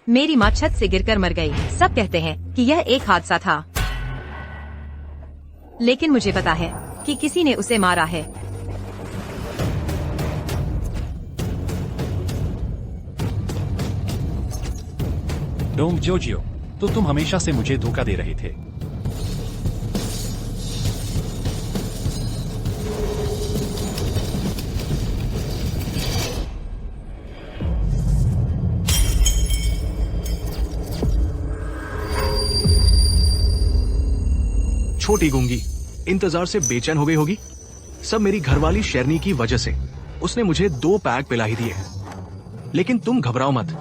मेरी माँ छत से गिरकर मर गई। सब कहते हैं कि यह एक हादसा था, लेकिन मुझे पता है कि किसी ने उसे मारा है। डोंग जोजियो, तो तुम हमेशा से मुझे धोखा दे रहे थे। छोटी गूंगी इंतजार से बेचैन हो गई होगी। सब मेरी घरवाली शेरनी की वजह से। उसने मुझे 2 पैक पिला ही दिए हैं। लेकिन तुम घबराओ मत।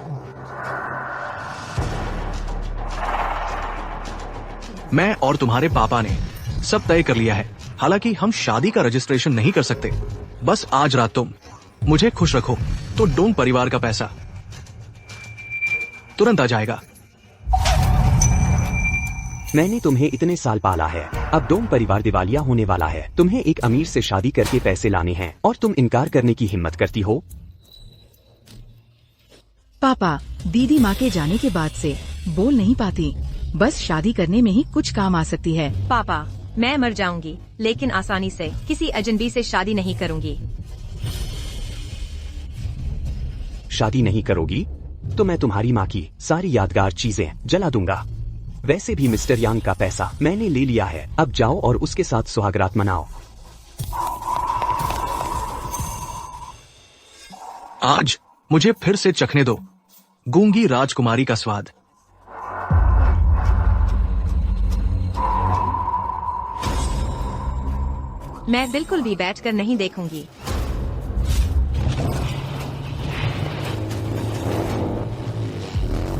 मैं और तुम्हारे पापा ने सब तय कर लिया है। हालांकि हम शादी का रजिस्ट्रेशन नहीं कर सकते। बस आज रात तुम मुझे खुश रखो तो डोंग परिवार का पैसा तुरंत आ जाएगा। मैंने तुम्हें इतने साल पाला है, अब डोंग परिवार दिवालिया होने वाला है। तुम्हें एक अमीर से शादी करके पैसे लाने हैं और तुम इनकार करने की हिम्मत करती हो। पापा, दीदी माँ के जाने के बाद से बोल नहीं पाती। बस शादी करने में ही कुछ काम आ सकती है। पापा, मैं मर जाऊंगी, लेकिन आसानी से किसी अजनबी से शादी नहीं करूंगी। शादी नहीं करोगी तो मैं तुम्हारी माँ की सारी यादगार चीजें जला दूंगा। वैसे भी मिस्टर यांग का पैसा मैंने ले लिया है। अब जाओ और उसके साथ सुहागरात मनाओ। आज मुझे फिर से चखने दो गूंगी राजकुमारी का स्वाद। मैं बिल्कुल भी बैठकर नहीं देखूंगी।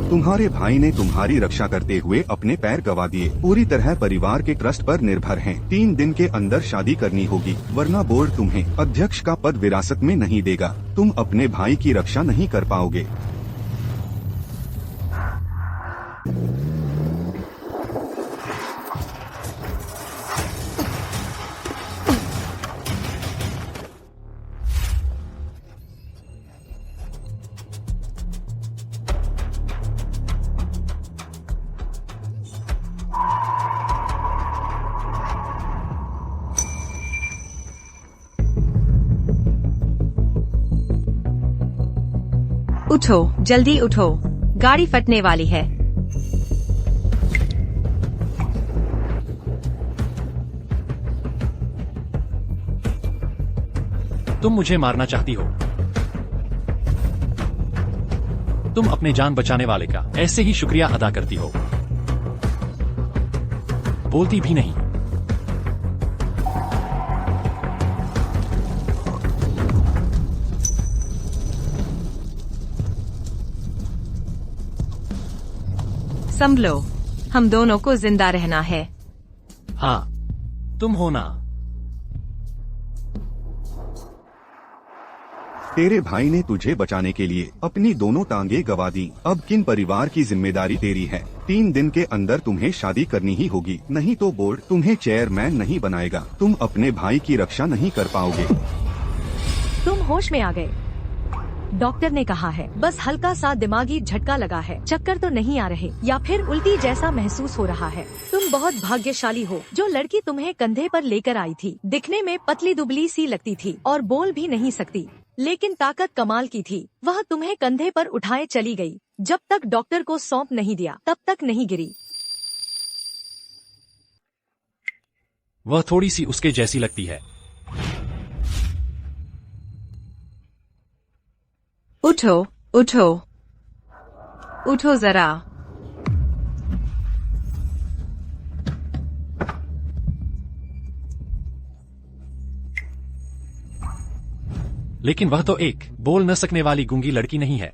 तुम्हारे भाई ने तुम्हारी रक्षा करते हुए अपने पैर गवा दिए। पूरी तरह परिवार के ट्रस्ट पर निर्भर हैं। 3 दिन के अंदर शादी करनी होगी, वरना बोर्ड तुम्हें अध्यक्ष का पद विरासत में नहीं देगा। तुम अपने भाई की रक्षा नहीं कर पाओगे। उठो, जल्दी उठो, गाड़ी फटने वाली है। तुम मुझे मारना चाहती हो। तुम अपने जान बचाने वाले का ऐसे ही शुक्रिया अदा करती हो, बोलती भी नहीं। संभलो, हम दोनों को जिंदा रहना है। हाँ, तुम हो ना। तेरे भाई ने तुझे बचाने के लिए अपनी दोनों टांगे गवा दी। अब किन परिवार की जिम्मेदारी तेरी है। 3 दिन के अंदर तुम्हें शादी करनी ही होगी, नहीं तो बोर्ड तुम्हें चेयरमैन नहीं बनाएगा। तुम अपने भाई की रक्षा नहीं कर पाओगे। तुम होश में आ गए। डॉक्टर ने कहा है बस हल्का सा दिमागी झटका लगा है। चक्कर तो नहीं आ रहे या फिर उल्टी जैसा महसूस हो रहा है। तुम बहुत भाग्यशाली हो। जो लड़की तुम्हें कंधे पर लेकर आई थी दिखने में पतली दुबली सी लगती थी और बोल भी नहीं सकती, लेकिन ताकत कमाल की थी। वह तुम्हें कंधे पर उठाए चली गई। जब तक डॉक्टर को सौंप नहीं दिया तब तक नहीं गिरी। वह थोड़ी सी उसके जैसी लगती है। उठो, उठो, उठो जरा। लेकिन वह तो एक बोल न सकने वाली गूंगी लड़की नहीं है।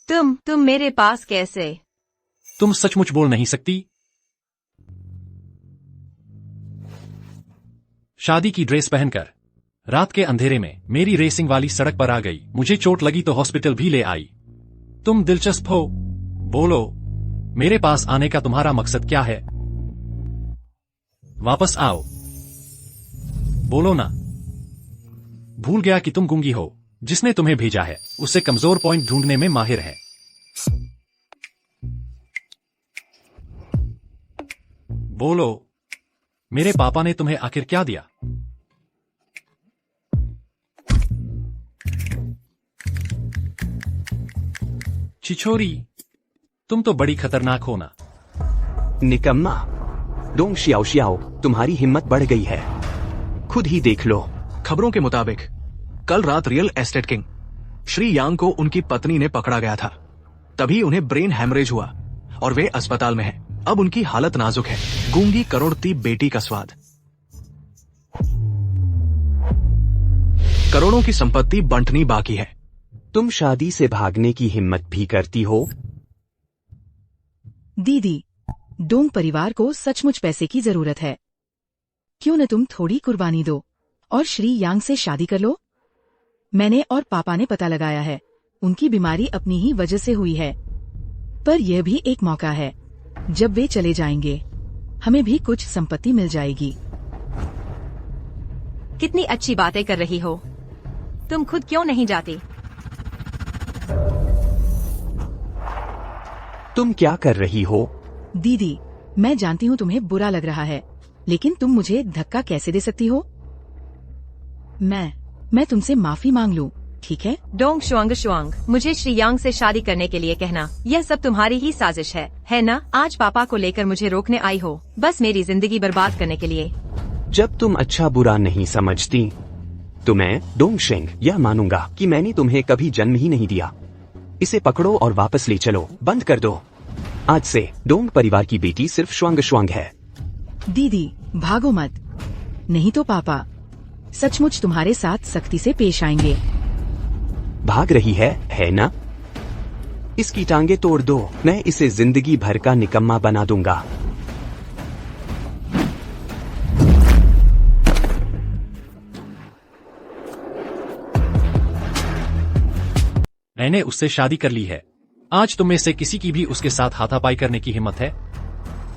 तुम मेरे पास कैसे? तुम सचमुच बोल नहीं सकती? शादी की ड्रेस पहनकर रात के अंधेरे में मेरी रेसिंग वाली सड़क पर आ गई। मुझे चोट लगी तो हॉस्पिटल भी ले आई। तुम दिलचस्प हो, बोलो, मेरे पास आने का तुम्हारा मकसद क्या है? वापस आओ, बोलो ना। भूल गया कि तुम गूंगी हो। जिसने तुम्हें भेजा है उससे कमजोर पॉइंट ढूंढने में माहिर है। बोलो, मेरे पापा ने तुम्हें आखिर क्या दिया? छिछोरी, तुम तो बड़ी खतरनाक हो ना। निकम्मा, डोंग शियाओ शियाओ, तुम्हारी हिम्मत बढ़ गई है, खुद ही देख लो। खबरों के मुताबिक कल रात रियल एस्टेट किंग श्री यांग को उनकी पत्नी ने पकड़ा गया था। तभी उन्हें ब्रेन हैमरेज हुआ और वे अस्पताल में हैं। अब उनकी हालत नाजुक है। गूंगी करोड़ती बेटी का स्वाद। करोड़ों की संपत्ति बंटनी बाकी है। तुम शादी से भागने की हिम्मत भी करती हो? दीदी, डोंग परिवार को सचमुच पैसे की जरूरत है। क्यों न तुम थोड़ी कुर्बानी दो और श्री यांग से शादी कर लो। मैंने और पापा ने पता लगाया है, उनकी बीमारी अपनी ही वजह से हुई है। पर यह भी एक मौका है, जब वे चले जाएंगे हमें भी कुछ संपत्ति मिल जाएगी। कितनी अच्छी बातें कर रही हो, तुम खुद क्यों नहीं जाती? तुम क्या कर रही हो? दीदी, मैं जानती हूँ तुम्हें बुरा लग रहा है, लेकिन तुम मुझे धक्का कैसे दे सकती हो? मैं तुमसे माफी मांग लूं, ठीक है? डोंग शुआंग, मुझे श्री यांग से शादी करने के लिए कहना, यह सब तुम्हारी ही साजिश है ना? आज पापा को लेकर मुझे रोकने आई हो, बस मेरी जिंदगी बर्बाद करने के लिए। जब तुम अच्छा बुरा नहीं समझती तो मैं डोंगशेंग यह मानूंगा कि मैंने तुम्हें कभी जन्म ही नहीं दिया। इसे पकड़ो और वापस ले चलो, बंद कर दो। आज से डोंग परिवार की बेटी सिर्फ शुआंग है। दीदी, भागो मत, नहीं तो पापा सचमुच तुम्हारे साथ सख्ती से पेश आएंगे। भाग रही है ना? इसकी टांगे तोड़ दो, मैं इसे जिंदगी भर का निकम्मा बना दूंगा। मैंने उससे शादी कर ली है। आज तुम में से किसी की भी उसके साथ हाथापाई करने की हिम्मत है?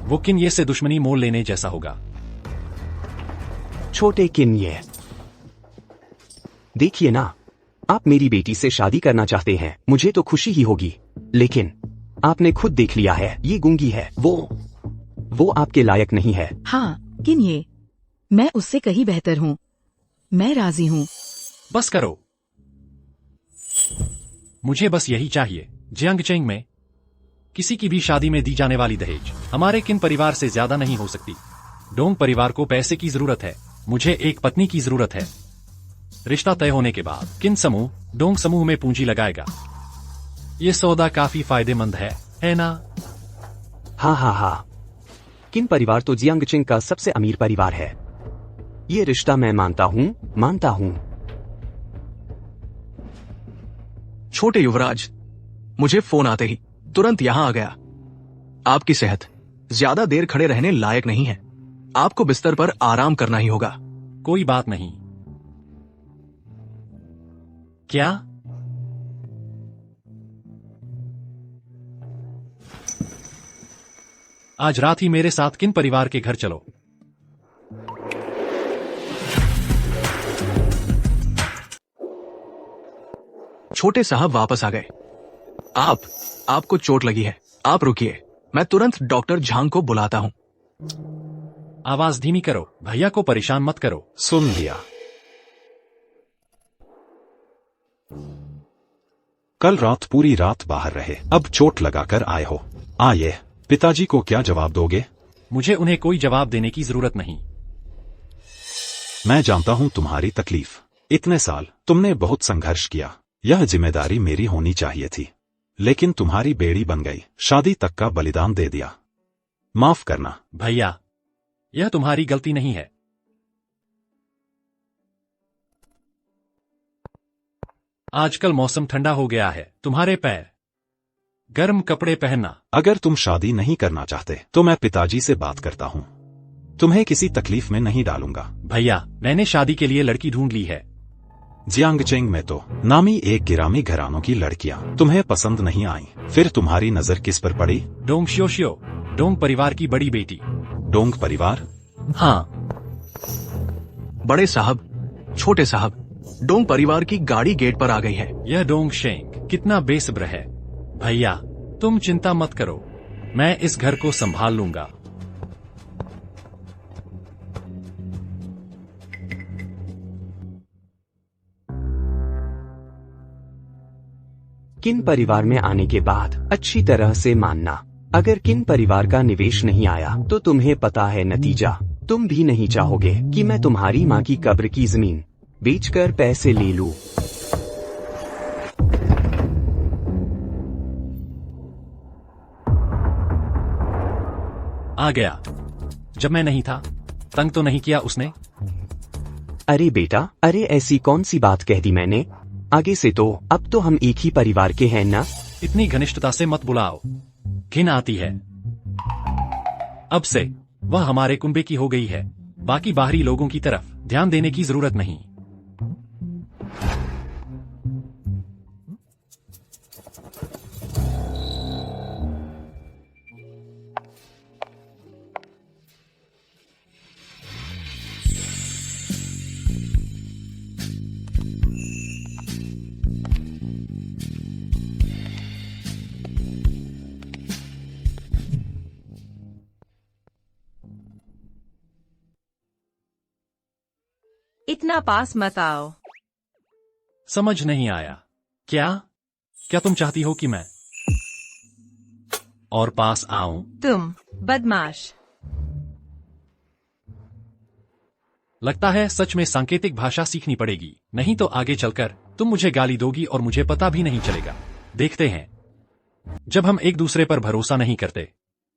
वो किन्ये से दुश्मनी मोल लेने जैसा होगा। छोटे किन्ये, देखिए ना, आप मेरी बेटी से शादी करना चाहते हैं, मुझे तो खुशी ही होगी, लेकिन आपने खुद देख लिया है, ये गूंगी है, वो आपके लायक नहीं है। हाँ, किन्ये, मैं उससे कहीं बेहतर हूँ, मैं राजी हूँ। बस करो, मुझे बस यही चाहिए। जियांगचेंग में किसी की भी शादी में दी जाने वाली दहेज हमारे किन परिवार से ज्यादा नहीं हो सकती। डोंग परिवार को पैसे की जरूरत है, मुझे एक पत्नी की जरूरत है। रिश्ता तय होने के बाद किन समूह डोंग समूह में पूंजी लगाएगा। ये सौदा काफी फायदेमंद है ना? हाँ। किन परिवार तो जियांगचेंग का सबसे अमीर परिवार है। ये रिश्ता मैं मानता हूँ। छोटे युवराज, मुझे फोन आते ही तुरंत यहां आ गया। आपकी सेहत ज्यादा देर खड़े रहने लायक नहीं है, आपको बिस्तर पर आराम करना ही होगा। कोई बात नहीं। क्या? आज रात ही मेरे साथ किन परिवार के घर चलो। छोटे साहब वापस आ गए। आपको चोट लगी है, आप रुकिए, मैं तुरंत डॉक्टर झांग को बुलाता हूं। आवाज धीमी करो, भैया को परेशान मत करो। सुन लिया। कल रात पूरी रात बाहर रहे, अब चोट लगाकर आए हो। आइए, पिताजी को क्या जवाब दोगे? मुझे उन्हें कोई जवाब देने की जरूरत नहीं। मैं जानता हूं तुम्हारी तकलीफ। इतने साल तुमने बहुत संघर्ष किया, यह जिम्मेदारी मेरी होनी चाहिए थी, लेकिन तुम्हारी बेड़ी बन गई, शादी तक का बलिदान दे दिया। माफ करना भैया, यह तुम्हारी गलती नहीं है। आजकल मौसम ठंडा हो गया है, तुम्हारे पैर गर्म कपड़े पहनना। अगर तुम शादी नहीं करना चाहते तो मैं पिताजी से बात करता हूँ, तुम्हें किसी तकलीफ में नहीं डालूंगा। भैया, मैंने शादी के लिए लड़की ढूंढ ली है। जियांगचेंग में तो नामी एक गिरामी घरानों की लड़कियां तुम्हें पसंद नहीं आई, फिर तुम्हारी नजर किस पर पड़ी? डोंग शियो, डोंग परिवार की बड़ी बेटी। डोंग परिवार? हाँ। बड़े साहब, छोटे साहब, डोंग परिवार की गाड़ी गेट पर आ गई है। यह डोंग शेंग कितना बेसब्र है। भैया, तुम चिंता मत करो, मैं इस घर को संभाल लूंगा। किन परिवार में आने के बाद अच्छी तरह से मानना, अगर किन परिवार का निवेश नहीं आया तो तुम्हें पता है नतीजा। तुम भी नहीं चाहोगे कि मैं तुम्हारी माँ की कब्र की जमीन बेचकर पैसे ले लूं। आ गया। जब मैं नहीं था, तंग तो नहीं किया उसने? अरे बेटा, अरे ऐसी कौन सी बात कह दी मैंने? आगे से तो अब तो हम एक ही परिवार के हैं ना। इतनी घनिष्ठता से मत बुलाओ, घिन आती है। अब से वह हमारे कुंबे की हो गई है, बाकी बाहरी लोगों की तरफ ध्यान देने की जरूरत नहीं। इतना पास मत आओ। समझ नहीं आया। क्या तुम चाहती हो कि मैं और पास आऊं? तुम बदमाश। लगता है सच में सांकेतिक भाषा सीखनी पड़ेगी, नहीं तो आगे चलकर तुम मुझे गाली दोगी और मुझे पता भी नहीं चलेगा। देखते हैं। जब हम एक दूसरे पर भरोसा नहीं करते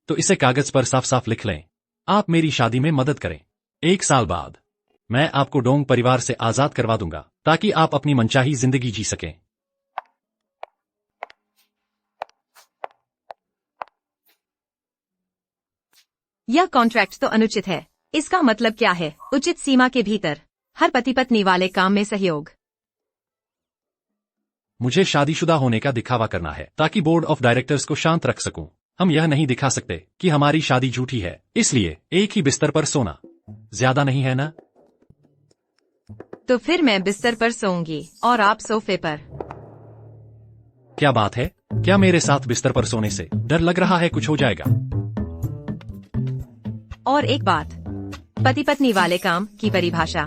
तो इसे कागज पर साफ साफ लिख लें। आप मेरी शादी में मदद करें। 1 साल बाद मैं आपको डोंग परिवार से आजाद करवा दूंगा ताकि आप अपनी मनचाही जिंदगी जी सकें। यह कॉन्ट्रैक्ट तो अनुचित है। इसका मतलब क्या है? उचित सीमा के भीतर हर पति पत्नी वाले काम में सहयोग। मुझे शादीशुदा होने का दिखावा करना है ताकि बोर्ड ऑफ डायरेक्टर्स को शांत रख सकूं। हम यह नहीं दिखा सकते कि हमारी शादी झूठी है, इसलिए एक ही बिस्तर पर सोना ज्यादा नहीं है ना? तो फिर मैं बिस्तर पर सोऊंगी और आप सोफे पर। क्या बात है? क्या मेरे साथ बिस्तर पर सोने से डर लग रहा है कुछ हो जाएगा? और एक बात, पति पत्नी वाले काम की परिभाषा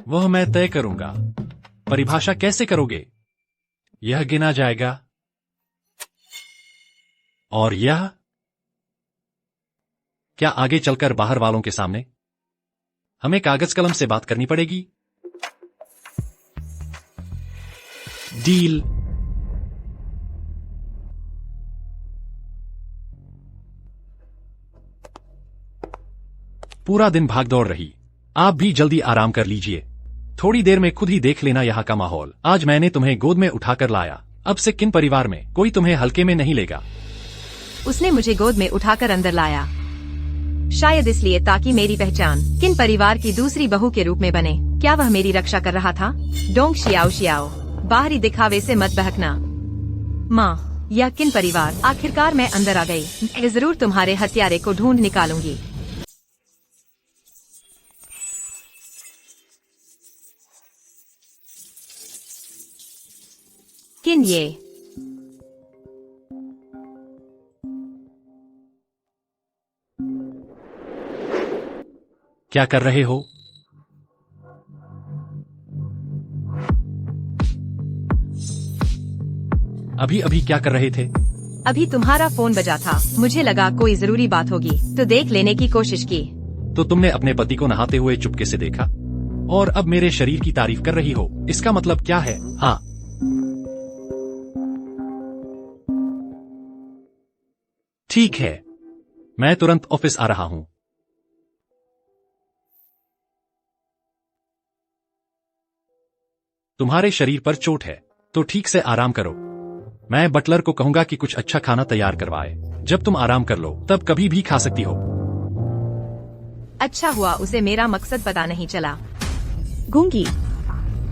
वह मैं तय करूंगा। परिभाषा कैसे करोगे? यह गिना जाएगा और यह क्या आगे चलकर बाहर वालों के सामने हमें कागज कलम से बात करनी पड़ेगी? डील। पूरा दिन भागदौड़ रही। आप भी जल्दी आराम कर लीजिए। थोड़ी देर में खुद ही देख लेना यहाँ का माहौल। आज मैंने तुम्हें गोद में उठाकर लाया। अब से किन परिवार में कोई तुम्हें हल्के में नहीं लेगा। उसने मुझे गोद में उठाकर अंदर लाया, शायद इसलिए ताकि मेरी पहचान किन परिवार की दूसरी बहू के रूप में बने। क्या वह मेरी रक्षा कर रहा था? डोंग शियाओ शियाओ, बाहरी दिखावे से मत बहकना। माँ, यह किन परिवार? आखिरकार मैं अंदर आ गई। मैं जरूर तुम्हारे हत्यारे को ढूंढ निकालूंगी। किन ये? क्या कर रहे हो? अभी अभी क्या कर रहे थे? अभी तुम्हारा फोन बजा था, मुझे लगा कोई जरूरी बात होगी तो देख लेने की कोशिश की। तो तुमने अपने पति को नहाते हुए चुपके से देखा और अब मेरे शरीर की तारीफ कर रही हो। इसका मतलब क्या है? हाँ, ठीक है, मैं तुरंत ऑफिस आ रहा हूं। तुम्हारे शरीर पर चोट है तो ठीक से आराम करो। मैं बटलर को कहूंगा कि कुछ अच्छा खाना तैयार करवाए। जब तुम आराम कर लो तब कभी भी खा सकती हो। अच्छा हुआ उसे मेरा मकसद पता नहीं चला। गूंगी,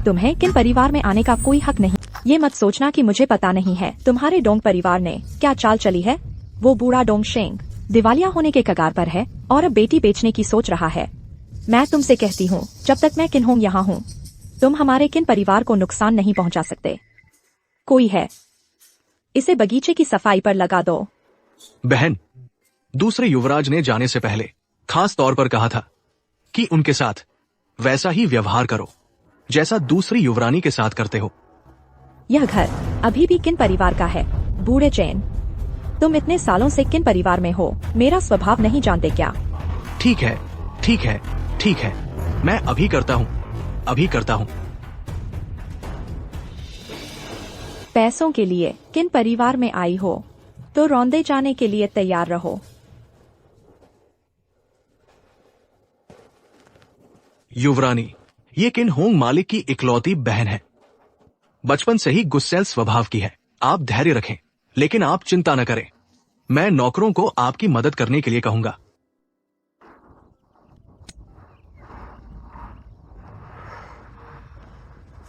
तुम्हें किन परिवार में आने का कोई हक नहीं। ये मत सोचना कि मुझे पता नहीं है तुम्हारे डोंग परिवार ने क्या चाल चली है। वो बूढ़ा डोंग शेंग दिवालिया होने के कगार पर है और अब बेटी बेचने की सोच रहा है। मैं तुमसे कहती हूँ, जब तक मैं किन्होंग यहाँ हूँ तुम हमारे किन परिवार को नुकसान नहीं पहुंचा सकते। कोई है, इसे बगीचे की सफाई पर लगा दो। बहन, दूसरे युवराज ने जाने से पहले खास तौर पर कहा था कि उनके साथ वैसा ही व्यवहार करो जैसा दूसरी युवरानी के साथ करते हो। यह घर अभी भी किन परिवार का है? बूढ़े चैन, तुम इतने सालों से किन परिवार में हो? मेरा स्वभाव नहीं जानते क्या? ठीक है, ठीक है, ठीक है, मैं अभी करता हूँ, अभी करता हूँ। पैसों के लिए किन परिवार में आई हो तो रौंदे जाने के लिए तैयार रहो। युवरानी, ये किन होंग मालिक की इकलौती बहन है। बचपन से ही गुस्सैल स्वभाव की है। आप धैर्य रखें, लेकिन आप चिंता न करें। मैं नौकरों को आपकी मदद करने के लिए कहूंगा।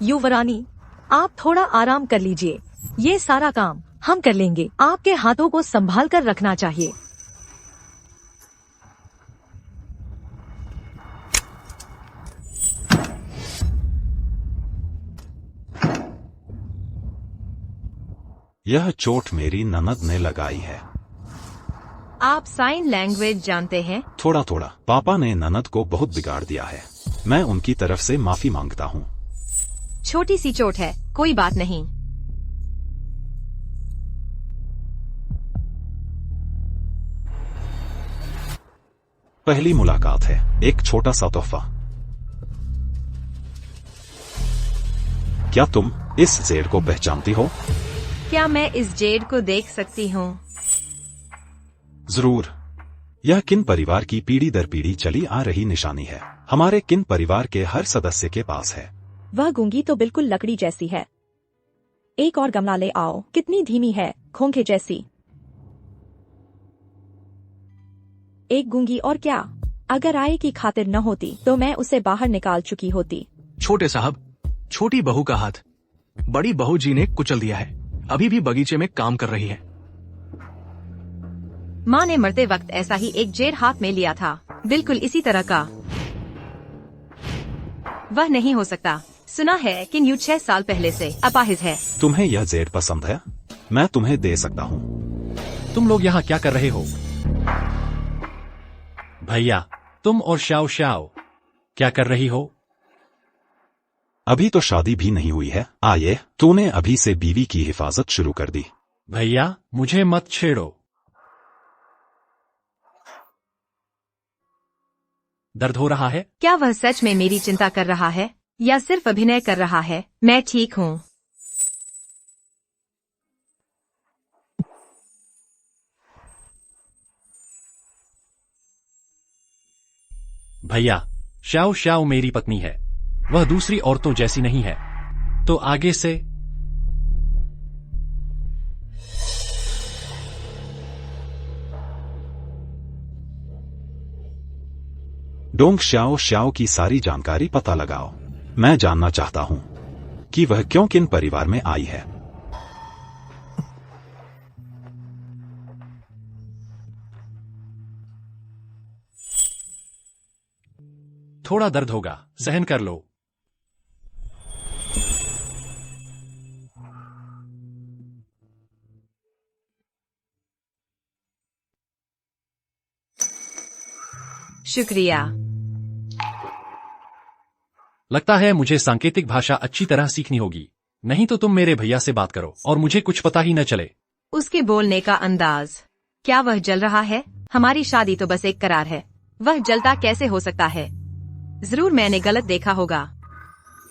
युवरानी, आप थोड़ा आराम कर लीजिए, ये सारा काम हम कर लेंगे। आपके हाथों को संभाल कर रखना चाहिए। यह चोट मेरी ननद ने लगाई है। आप साइन लैंग्वेज जानते हैं? थोड़ा थोड़ा। पापा ने ननद को बहुत बिगाड़ दिया है। मैं उनकी तरफ से माफी मांगता हूँ। छोटी सी चोट है, कोई बात नहीं। पहली मुलाकात है, एक छोटा सा तोहफा। क्या तुम इस जेड को पहचानती हो? क्या मैं इस जेड को देख सकती हूँ? जरूर। यह किन परिवार की पीढ़ी दर पीढ़ी चली आ रही निशानी है। हमारे किन परिवार के हर सदस्य के पास है। वह गूंगी तो बिल्कुल लकड़ी जैसी है। एक और गमला ले आओ। कितनी धीमी है, खोंखे जैसी। एक गूंगी और क्या? अगर आय की खातिर न होती तो मैं उसे बाहर निकाल चुकी होती। छोटे साहब, छोटी बहू का हाथ बड़ी बहू जी ने कुचल दिया है। अभी भी बगीचे में काम कर रही है। माँ ने मरते वक्त ऐसा ही एक जेड हाथ में लिया था, बिल्कुल इसी तरह का। वह नहीं हो सकता। सुना है कि न्यू 6 साल पहले से अपाहिज है। तुम्हें यह जेड पसंद है? मैं तुम्हें दे सकता हूँ। तुम लोग यहाँ क्या कर रहे हो? भैया, तुम और श्याओ श्याओ क्या कर रही हो? अभी तो शादी भी नहीं हुई है। आये, तूने अभी से बीवी की हिफाजत शुरू कर दी। भैया, मुझे मत छेड़ो। दर्द हो रहा है? क्या वह सच में मेरी चिंता कर रहा है या सिर्फ अभिनय कर रहा है? मैं ठीक हूँ। भैया, श्याओ श्याओ मेरी पत्नी है। वह दूसरी औरतों जैसी नहीं है। तो आगे से डोंग श्याओ श्याओ की सारी जानकारी पता लगाओ। मैं जानना चाहता हूँ कि वह क्यों किन परिवार में आई है। थोड़ा दर्द होगा, सहन कर लो। शुक्रिया। लगता है मुझे सांकेतिक भाषा अच्छी तरह सीखनी होगी, नहीं तो तुम मेरे भैया से बात करो और मुझे कुछ पता ही न चले। उसके बोलने का अंदाज। क्या वह जल रहा है? हमारी शादी तो बस एक करार है। वह जलता कैसे हो सकता है? जरूर मैंने गलत देखा होगा।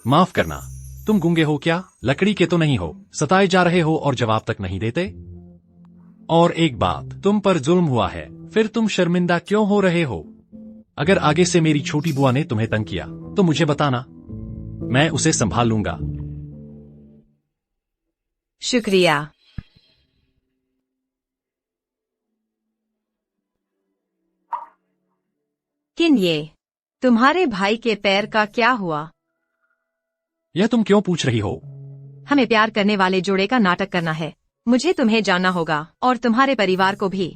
माफ करना, तुम गूंगे हो क्या? लकड़ी के तो नहीं हो? सताए जा रहे हो और जवाब तक नहीं देते? और एक बात, तुम पर जुल्म हुआ है, फिर तुम शर्मिंदा क्यों हो रहे हो? अगर आगे से मेरी छोटी बुआ ने तुम्हें तंग किया तो मुझे बताना, मैं उसे संभाल लूंगा। शुक्रिया। किन, ये तुम्हारे भाई के पैर का क्या हुआ? यह तुम क्यों पूछ रही हो? हमें प्यार करने वाले जोड़े का नाटक करना है। मुझे तुम्हें जानना होगा और तुम्हारे परिवार को भी।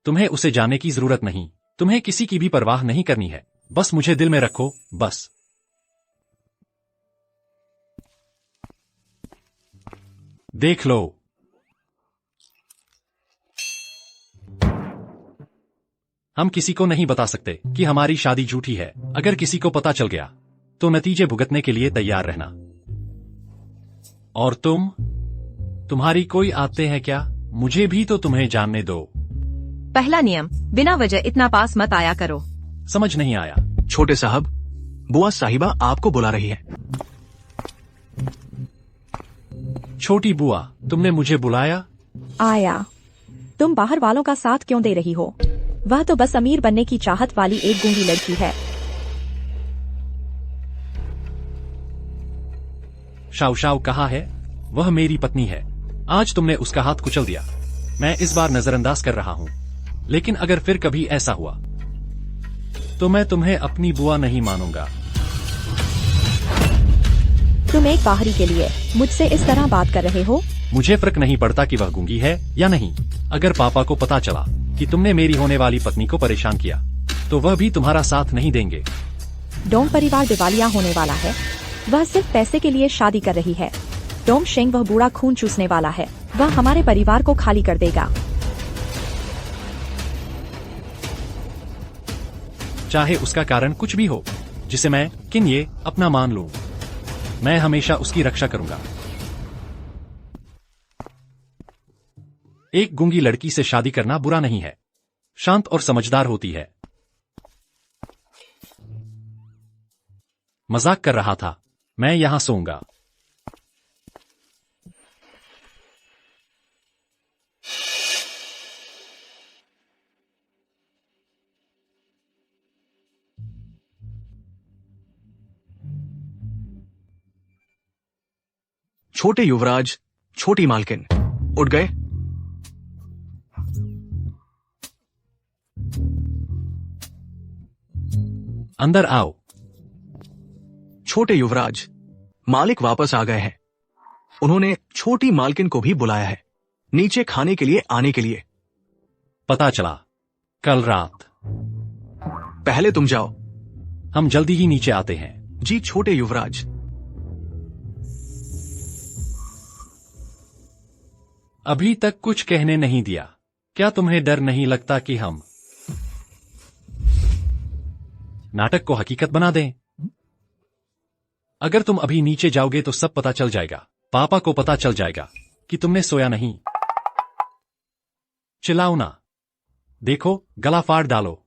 तुम्हें उसे जानने की जरूरत नहीं। तुम्हें किसी की भी परवाह नहीं करनी है। बस मुझे दिल में रखो, बस। देख लो। हम किसी को नहीं बता सकते कि हमारी शादी झूठी है। अगर किसी को पता चल गया तो नतीजे भुगतने के लिए तैयार रहना। और तुम्हारी कोई आते हैं क्या? मुझे भी तो तुम्हें जानने दो। पहला नियम, बिना वजह इतना पास मत आया करो। समझ नहीं आया। छोटे साहब, बुआ साहिबा आपको बुला रही है। छोटी बुआ, तुमने मुझे बुलाया? आया। तुम बाहर वालों का साथ क्यों दे रही हो? वह तो बस अमीर बनने की चाहत वाली एक गूंगी लड़की है। शाओ शाओ कहा है? वह मेरी पत्नी है। आज तुमने उसका हाथ कुचल दिया। मैं इस बार नजरअंदाज कर रहा हूँ, लेकिन अगर फिर कभी ऐसा हुआ तो मैं तुम्हें अपनी बुआ नहीं मानूंगा। तुम एक बाहरी के लिए मुझसे इस तरह बात कर रहे हो? मुझे फर्क नहीं पड़ता कि वह गूंगी है या नहीं। अगर पापा को पता चला कि तुमने मेरी होने वाली पत्नी को परेशान किया तो वह भी तुम्हारा साथ नहीं देंगे। डोंग परिवार दिवालिया होने वाला है। वह सिर्फ पैसे के लिए शादी कर रही है। डोंग शेंग वह बूढ़ा खून चूसने वाला है। वह हमारे परिवार को खाली कर देगा। चाहे उसका कारण कुछ भी हो, जिसे मैं किन्ये अपना मान लूं, मैं हमेशा उसकी रक्षा करूंगा। एक गूंगी लड़की से शादी करना बुरा नहीं है। शांत और समझदार होती है। मजाक कर रहा था। मैं यहां सोऊंगा। छोटे युवराज, छोटी मालकिन उठ गए। अंदर आओ। छोटे युवराज, मालिक वापस आ गए हैं। उन्होंने छोटी मालकिन को भी बुलाया है नीचे खाने के लिए आने के लिए। पता चला कल रात। पहले तुम जाओ। हम जल्दी ही नीचे आते हैं। जी छोटे युवराज। अभी तक कुछ कहने नहीं दिया। क्या तुम्हें डर नहीं लगता कि हम नाटक को हकीकत बना दें? अगर तुम अभी नीचे जाओगे तो सब पता चल जाएगा। पापा को पता चल जाएगा कि तुमने सोया नहीं। चिल्लाओ ना। देखो, गला फाड़ डालो।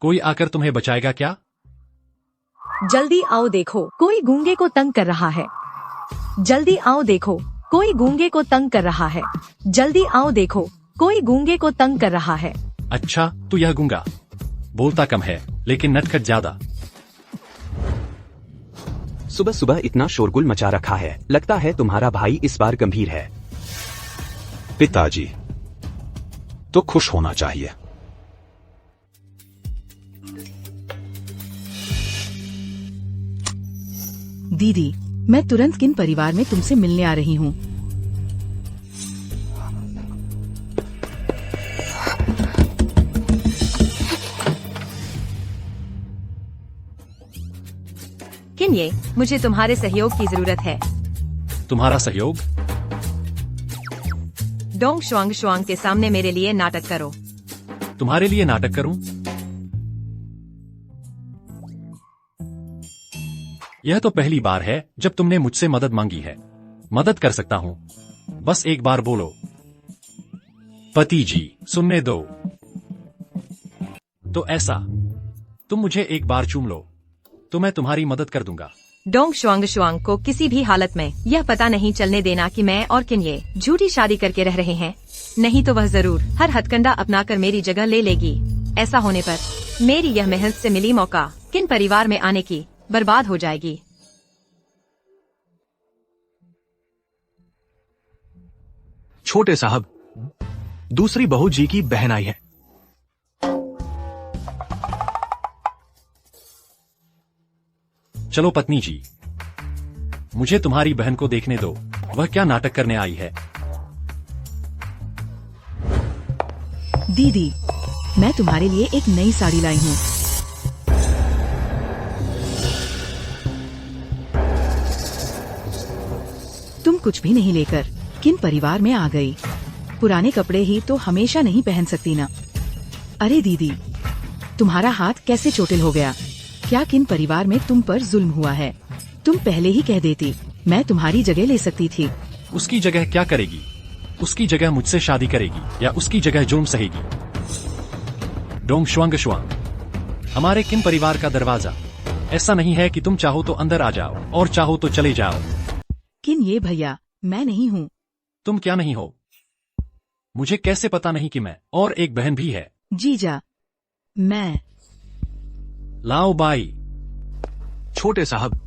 कोई आकर तुम्हें बचाएगा क्या? जल्दी आओ देखो, कोई गूंगे को तंग कर रहा है। जल्दी आओ देखो, कोई गूंगे को तंग कर रहा है। जल्दी आओ देखो, कोई गूंगे को तंग कर रहा है। अच्छा, तो यह गूंगा बोलता कम है लेकिन नटखट ज्यादा। सुबह सुबह इतना शोरगुल मचा रखा है। लगता है तुम्हारा भाई इस बार गंभीर है। पिताजी तो खुश होना चाहिए। दीदी, मैं तुरंत किन परिवार में तुमसे मिलने आ रही हूँ। किन्ये, मुझे तुम्हारे सहयोग की जरूरत है। तुम्हारा सहयोग? डोंग शुआंग शुआंग के सामने मेरे लिए नाटक करो। तुम्हारे लिए नाटक करूं? यह तो पहली बार है जब तुमने मुझसे मदद मांगी है। मदद कर सकता हूं। बस एक बार बोलो। पति जी, सुनने दो। तो ऐसा, तुम मुझे एक बार चूम लो तो मैं तुम्हारी मदद कर दूंगा। डोंग शुआंग शुआंग को किसी भी हालत में यह पता नहीं चलने देना कि मैं और किन्ये झूठी शादी करके रह रहे हैं। नहीं तो वह जरूर हर हथकंडा अपनाकर मेरी जगह ले लेगी। ऐसा होने पर मेरी यह मेहनत से मिली मौका किन परिवार में आने की बर्बाद हो जाएगी। छोटे साहब, दूसरी बहू जी की बहन आई है। चलो पत्नी जी, मुझे तुम्हारी बहन को देखने दो। वह क्या नाटक करने आई है। दीदी, मैं तुम्हारे लिए एक नई साड़ी लाई हूँ। तुम कुछ भी नहीं लेकर किन परिवार में आ गई? पुराने कपड़े ही तो हमेशा नहीं पहन सकती ना। अरे दीदी, तुम्हारा हाथ कैसे चोटिल हो गया? क्या किन परिवार में तुम पर जुल्म हुआ है? तुम पहले ही कह देती, मैं तुम्हारी जगह ले सकती थी। उसकी जगह क्या करेगी? उसकी जगह मुझसे शादी करेगी या उसकी जगह जुर्म सहेगी? डोंग शुआंग शुआंग, हमारे किन परिवार का दरवाजा ऐसा नहीं है कि तुम चाहो तो अंदर आ जाओ और चाहो तो चले जाओ। किन ये भैया, मैं नहीं हूँ। तुम क्या नहीं हो? मुझे कैसे पता नहीं कि मैं और एक बहन भी है? जीजा, मैं। लाओ बाई, छोटे साहब,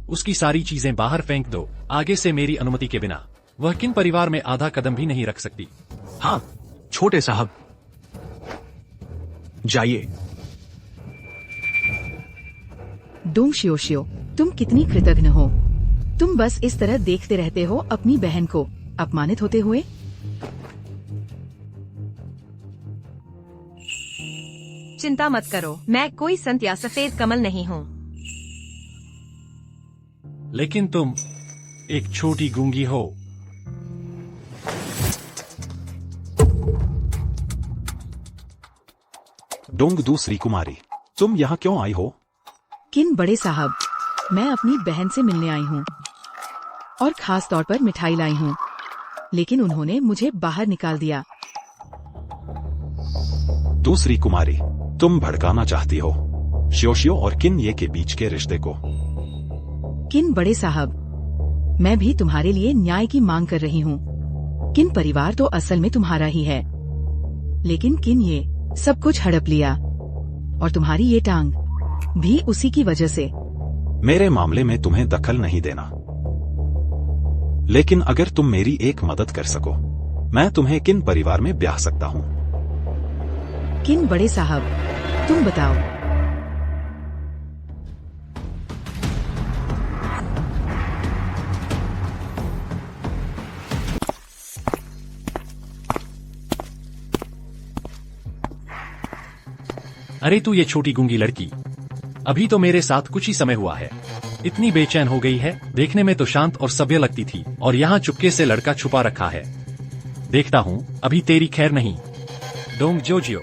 उसकी सारी चीजें बाहर फेंक दो आगे से मेरी अनुमति के बिना। वह किन परिवार में आधा कदम भी नहीं रख सकती। हाँ छोटे साहब, जाइए। डोंग शियोशियो, तुम कितनी कृतज्ञ हो। तुम बस इस तरह देखते रहते हो अपनी बहन को अपमानित होते हुए। चिंता मत करो, मैं कोई संत या सफेद कमल नहीं हूँ। लेकिन तुम एक छोटी गूंगी हो। डोंग दूसरी कुमारी, तुम यहाँ क्यों आई हो? किन बड़े साहब, मैं अपनी बहन से मिलने आई हूँ और खास तौर पर मिठाई लाई हूँ, लेकिन उन्होंने मुझे बाहर निकाल दिया। दूसरी कुमारी, तुम भड़काना चाहती हो शियोशियो और किन ये के बीच के रिश्ते को। किन बड़े साहब, मैं भी तुम्हारे लिए न्याय की मांग कर रही हूँ। किन परिवार तो असल में तुम्हारा ही है, लेकिन किन ये सब कुछ हड़प लिया और तुम्हारी ये टांग भी उसी की वजह से। मेरे मामले में तुम्हें दखल नहीं देना, लेकिन अगर तुम मेरी एक मदद कर सको, मैं तुम्हें किन परिवार में ब्याह सकता हूँ। किन बड़े साहब, तुम बताओ। अरे तू ये छोटी गूंगी लड़की, अभी तो मेरे साथ कुछ ही समय हुआ है, इतनी बेचैन हो गई है। देखने में तो शांत और सभ्य लगती थी और यहाँ चुपके से लड़का छुपा रखा है। देखता हूँ अभी तेरी खैर नहीं। डोंग जोजियो,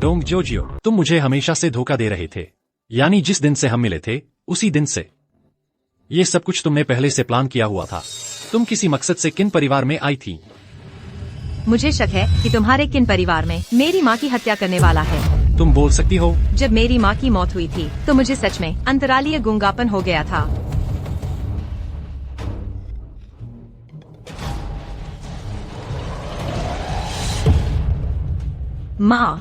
डोंग जोजियो, तुम मुझे हमेशा से धोखा दे रहे थे, यानी जिस दिन से हम मिले थे उसी दिन से। ये सब कुछ तुमने पहले से प्लान किया हुआ था। तुम किसी मकसद से किन परिवार में आई थी? मुझे शक है कि तुम्हारे किन परिवार में मेरी माँ की हत्या करने वाला है। तुम बोल सकती हो? जब मेरी माँ की मौत हुई थी तो मुझे सच में अंतरालीय गूंगापन हो गया था। माँ,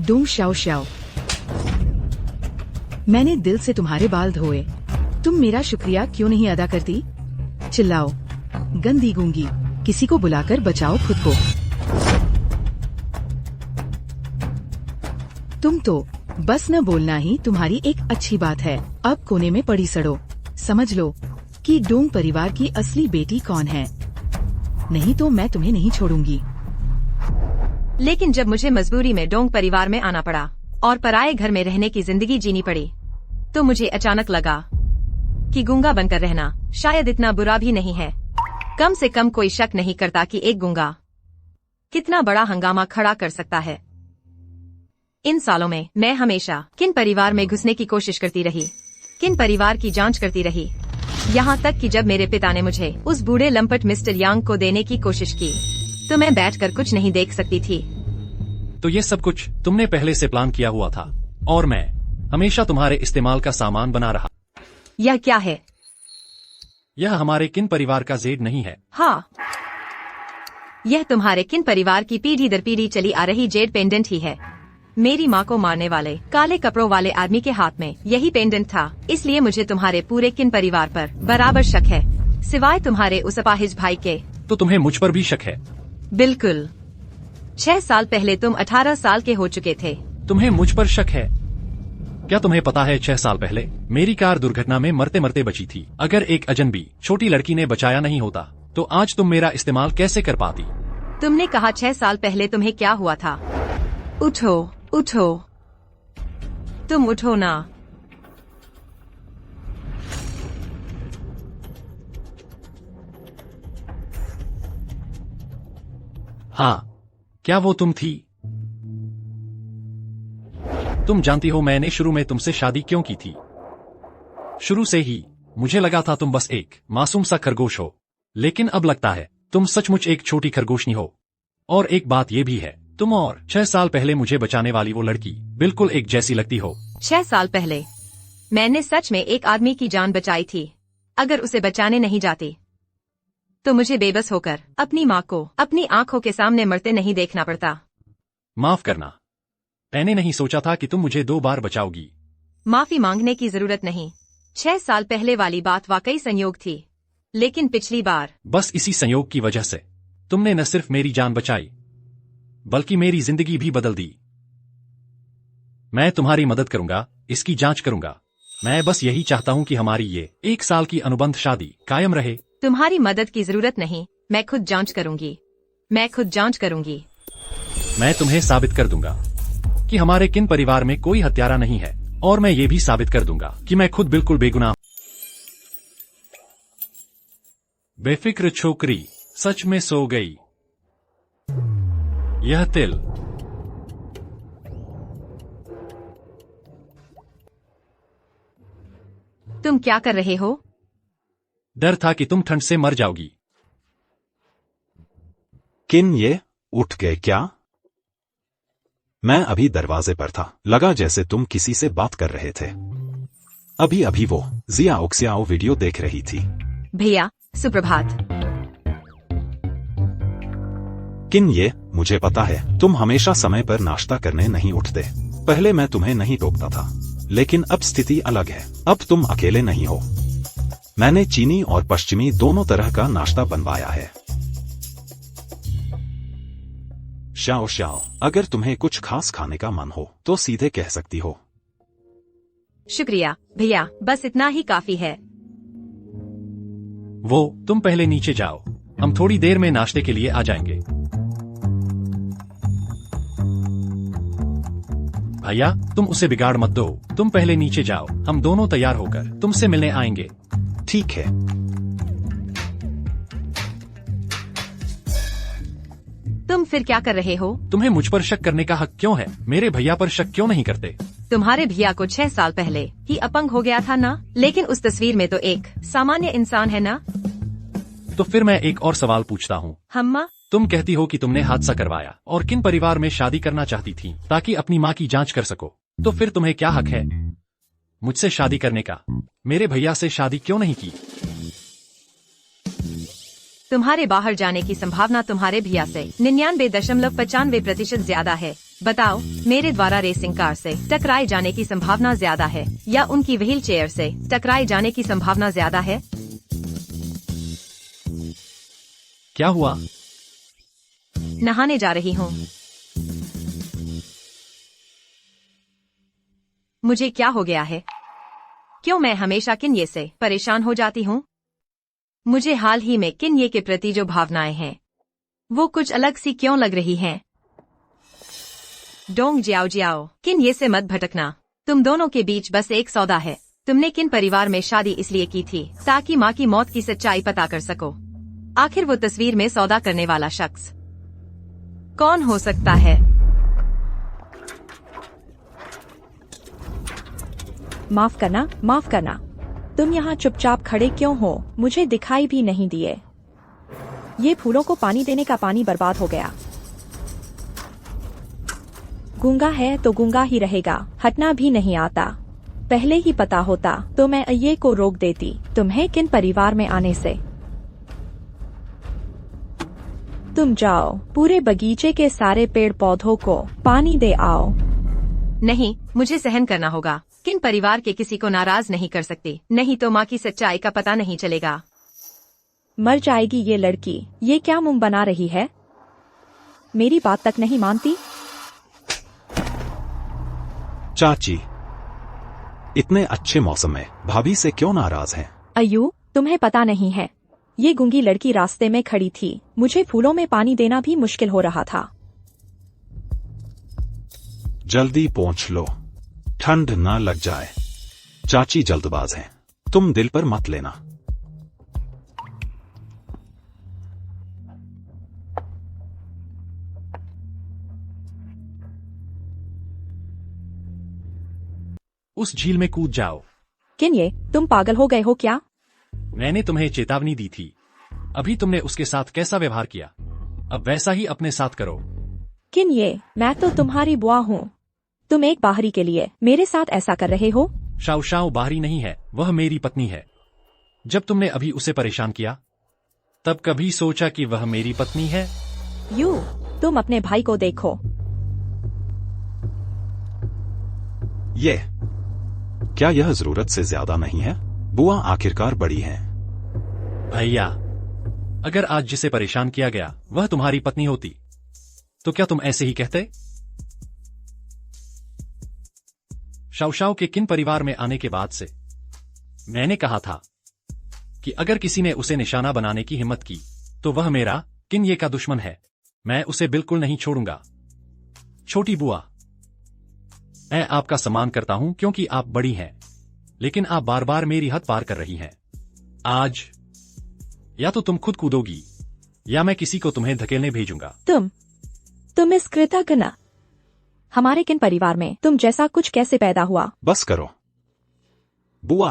डोंग शाओ शाओ, मैंने दिल से तुम्हारे बाल धोए, तुम मेरा शुक्रिया क्यों नहीं अदा करती? चिल्लाओ गंदी गूंगी, किसी को बुलाकर बचाओ खुद को। तुम तो बस न बोलना ही तुम्हारी एक अच्छी बात है। अब कोने में पड़ी सड़ो, समझ लो कि डोंग परिवार की असली बेटी कौन है, नहीं तो मैं तुम्हें नहीं छोड़ूंगी। लेकिन जब मुझे मजबूरी में डोंग परिवार में आना पड़ा और पराये घर में रहने की जिंदगी जीनी पड़ी, तो मुझे अचानक लगा कि गूंगा बनकर रहना शायद इतना बुरा भी नहीं है। कम से कम कोई शक नहीं करता कि एक गूंगा कितना बड़ा हंगामा खड़ा कर सकता है। इन सालों में मैं हमेशा किन परिवार में घुसने की कोशिश करती रही, किन परिवार की जांच करती रही, यहाँ तक कि जब मेरे पिता ने मुझे उस बूढ़े लंपट मिस्टर यांग को देने की कोशिश की तो मैं बैठकर कुछ नहीं देख सकती थी। तो ये सब कुछ तुमने पहले से प्लान किया हुआ था और मैं हमेशा तुम्हारे इस्तेमाल का सामान बना रहा। यह क्या है? यह हमारे किन परिवार का जेड नहीं है। हाँ, यह तुम्हारे किन परिवार की पीढ़ी दर पीढ़ी चली आ रही जेड पेंडेंट ही है। मेरी माँ को मारने वाले काले कपड़ों वाले आदमी के हाथ में यही पेंडेंट था, इसलिए मुझे तुम्हारे पूरे किन परिवार पर बराबर शक है, सिवाय तुम्हारे उस अपाहिज भाई के। तो तुम्हें मुझ पर भी शक है? बिल्कुल। 6 साल पहले तुम 18 साल के हो चुके थे। तुम्हें मुझ पर शक है? क्या तुम्हें पता है 6 साल पहले मेरी कार दुर्घटना में मरते मरते बची थी। अगर एक अजनबी छोटी लड़की ने बचाया नहीं होता तो आज तुम मेरा इस्तेमाल कैसे कर पाती? तुमने कहा 6 साल पहले तुम्हें क्या हुआ था? उठो उठो, तुम उठो ना। हाँ, क्या वो तुम थी? तुम जानती हो मैंने शुरू में तुमसे शादी क्यों की थी? शुरू से ही मुझे लगा था तुम बस एक मासूम सा खरगोश हो, लेकिन अब लगता है तुम सचमुच एक छोटी खरगोशनी हो। और एक बात ये भी है, तुम और 6 साल पहले मुझे बचाने वाली वो लड़की बिल्कुल एक जैसी लगती हो। 6 साल पहले मैंने सच में एक आदमी की जान बचाई थी। अगर उसे बचाने नहीं जाती तो मुझे बेबस होकर अपनी माँ को अपनी आंखों के सामने मरते नहीं देखना पड़ता। माफ करना, मैंने नहीं सोचा था कि तुम मुझे 2 बार बचाओगी। माफी मांगने की जरूरत नहीं। 6 साल पहले वाली बात वाकई संयोग थी, लेकिन पिछली बार बस इसी संयोग की वजह से तुमने न सिर्फ मेरी जान बचाई बल्कि मेरी जिंदगी भी बदल दी। मैं तुम्हारी मदद करूंगा, इसकी जांच करूंगा। मैं बस यही चाहता हूं कि हमारी ये 1 साल की अनुबंध शादी कायम रहे। तुम्हारी मदद की जरूरत नहीं, मैं खुद जांच करूंगी। मैं खुद जांच करूंगी। मैं तुम्हें साबित कर दूंगा कि हमारे किन परिवार में कोई हत्यारा नहीं है, और मैं ये भी साबित कर दूंगा कि मैं खुद बिल्कुल बेगुनाह। बेफिक्र छोकरी सच में सो गई। यह तिल तुम क्या कर रहे हो? डर था कि तुम ठंड से मर जाओगी। किन ये उठ गए क्या? मैं अभी दरवाजे पर था, लगा जैसे तुम किसी से बात कर रहे थे। अभी अभी वो जिया ओक्सियाओ वीडियो देख रही थी। भैया सुप्रभात। किन ये मुझे पता है तुम हमेशा समय पर नाश्ता करने नहीं उठते। पहले मैं तुम्हें नहीं टोकता था, लेकिन अब स्थिति अलग है। अब तुम अकेले नहीं हो। मैंने चीनी और पश्चिमी दोनों तरह का नाश्ता बनवाया है। शाओ शाओ, अगर तुम्हें कुछ खास खाने का मन हो तो सीधे कह सकती हो। शुक्रिया भैया, बस इतना ही काफी है। वो तुम पहले नीचे जाओ, हम थोड़ी देर में नाश्ते के लिए आ जाएंगे। भैया तुम उसे बिगाड़ मत दो, तुम पहले नीचे जाओ, हम दोनों तैयार होकर तुमसे मिलने आएंगे। ठीक है। तुम फिर क्या कर रहे हो? तुम्हें मुझ पर शक करने का हक क्यों है? मेरे भैया पर शक क्यों नहीं करते? तुम्हारे भैया को 6 साल पहले ही अपंग हो गया था ना, लेकिन उस तस्वीर में तो एक सामान्य इंसान है ना। तो फिर मैं एक और सवाल पूछता हूँ। हम्मा, तुम कहती हो कि तुमने हादसा करवाया और किन परिवार में शादी करना चाहती थी ताकि अपनी माँ की जांच कर सको। तो फिर तुम्हें क्या हक है मुझसे शादी करने का? मेरे भैया से शादी क्यों नहीं की? तुम्हारे बाहर जाने की संभावना तुम्हारे भैया से 99.95% ज्यादा है। बताओ, मेरे द्वारा रेसिंग कार से टकराए जाने की संभावना ज्यादा है या उनकी व्हील चेयर से टकराए जाने की संभावना ज्यादा है? क्या हुआ? नहाने जा रही हूँ। मुझे क्या हो गया है? क्यों मैं हमेशा किन्ये से परेशान हो जाती हूँ? मुझे हाल ही में किन्ये के प्रति जो भावनाएं हैं वो कुछ अलग सी क्यों लग रही हैं? डोंग जियाओ जियाओ, किन्ये से मत भटकना। तुम दोनों के बीच बस एक सौदा है। तुमने किन परिवार में शादी इसलिए की थी ताकि माँ की मौत की सच्चाई पता कर सको। आखिर वो तस्वीर में सौदा करने वाला शख्स कौन हो सकता है? माफ करना, माफ करना। तुम यहाँ चुपचाप खड़े क्यों हो? मुझे दिखाई भी नहीं दिए। ये फूलों को पानी देने का पानी बर्बाद हो गया। गूंगा है तो गूंगा ही रहेगा, हटना भी नहीं आता। पहले ही पता होता तो मैं ये को रोक देती तुम्हें किन परिवार में आने से। तुम जाओ, पूरे बगीचे के सारे पेड़ पौधों को पानी दे आओ। नहीं, मुझे सहन करना होगा। किन परिवार के किसी को नाराज नहीं कर सकते, नहीं तो माँ की सच्चाई का पता नहीं चलेगा। मर जाएगी ये लड़की। ये क्या मुंह बना रही है? मेरी बात तक नहीं मानती। चाची, इतने अच्छे मौसम में भाभी से क्यों नाराज हैं? अय्यू, तुम्हें पता नहीं है, ये गूंगी लड़की रास्ते में खड़ी थी। मुझे फूलों में पानी देना भी मुश्किल हो रहा था। जल्दी पहुंच लो, ठंड ना लग जाए। चाची जल्दबाज हैं, तुम दिल पर मत लेना। उस झील में कूद जाओ। किन ये, तुम पागल हो गए हो क्या? मैंने तुम्हें चेतावनी दी थी। अभी तुमने उसके साथ कैसा व्यवहार किया, अब वैसा ही अपने साथ करो। किन ये, मैं तो तुम्हारी बुआ हूँ। तुम एक बाहरी के लिए मेरे साथ ऐसा कर रहे हो? शाओ शाओ बाहरी नहीं है, वह मेरी पत्नी है। जब तुमने अभी उसे परेशान किया, तब कभी सोचा कि वह मेरी पत्नी है? यू, तुम अपने भाई को देखो। ये क्या यह जरूरत से ज्यादा नहीं है? बुआ आखिरकार बड़ी हैं। भैया, अगर आज जिसे परेशान किया गया वह तुम्हारी पत्नी होती, तो क्या तुम ऐसे ही कहते? शाओशाओ के किन परिवार में आने के बाद से मैंने कहा था कि अगर किसी ने उसे निशाना बनाने की हिम्मत की, तो वह मेरा किन ये का दुश्मन है। मैं उसे बिल्कुल नहीं छोड़ूंगा। छोटी बुआ, मैं आपका सम्मान करता हूं क्योंकि आप बड़ी हैं, लेकिन आप बार बार मेरी हद पार कर रही हैं। आज या तो तुम खुद कूदोगी या मैं किसी को तुम्हें धकेलने भेजूंगा। तुम इस कृतज्ञ, हमारे किन परिवार में तुम जैसा कुछ कैसे पैदा हुआ? बस करो बुआ,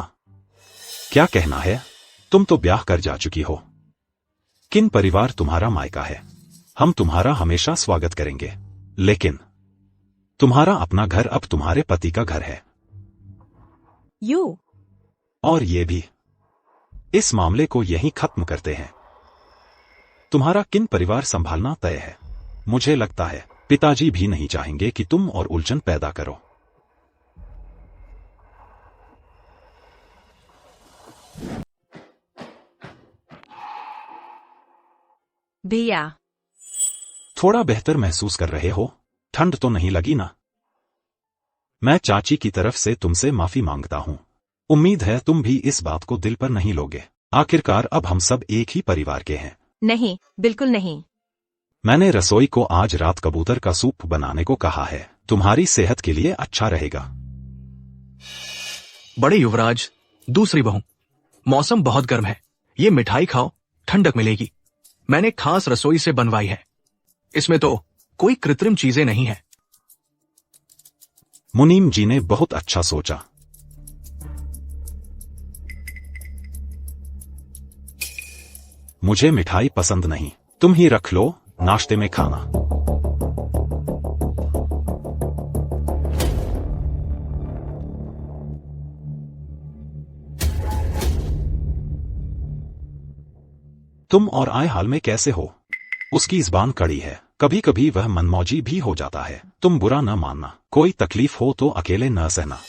क्या कहना है? तुम तो ब्याह कर जा चुकी हो। किन परिवार तुम्हारा मायका है। हम तुम्हारा हमेशा स्वागत करेंगे, लेकिन तुम्हारा अपना घर अब तुम्हारे पति का घर है। यू, और ये भी। इस मामले को यहीं खत्म करते हैं। तुम्हारा किन परिवार संभालना तय है। मुझे लगता है पिताजी भी नहीं चाहेंगे कि तुम और उलझन पैदा करो। भैया, थोड़ा बेहतर महसूस कर रहे हो? ठंड तो नहीं लगी ना? मैं चाची की तरफ से तुमसे माफी मांगता हूं। उम्मीद है तुम भी इस बात को दिल पर नहीं लोगे। आखिरकार अब हम सब एक ही परिवार के हैं। नहीं, बिल्कुल नहीं। मैंने रसोई को आज रात कबूतर का सूप बनाने को कहा है। तुम्हारी सेहत के लिए अच्छा रहेगा। बड़े युवराज, दूसरी बहू, मौसम बहुत गर्म है, ये मिठाई खाओ, ठंडक मिलेगी। मैंने खास रसोई से बनवाई है, इसमें तो कोई कृत्रिम चीजें नहीं है। मुनीम जी ने बहुत अच्छा सोचा। मुझे मिठाई पसंद नहीं, तुम ही रख लो नाश्ते में खाना। तुम और आए हाल में कैसे हो? उसकी ज़बान कड़ी है, कभी कभी वह मनमौजी भी हो जाता है। तुम बुरा न मानना, कोई तकलीफ हो तो अकेले न सहना।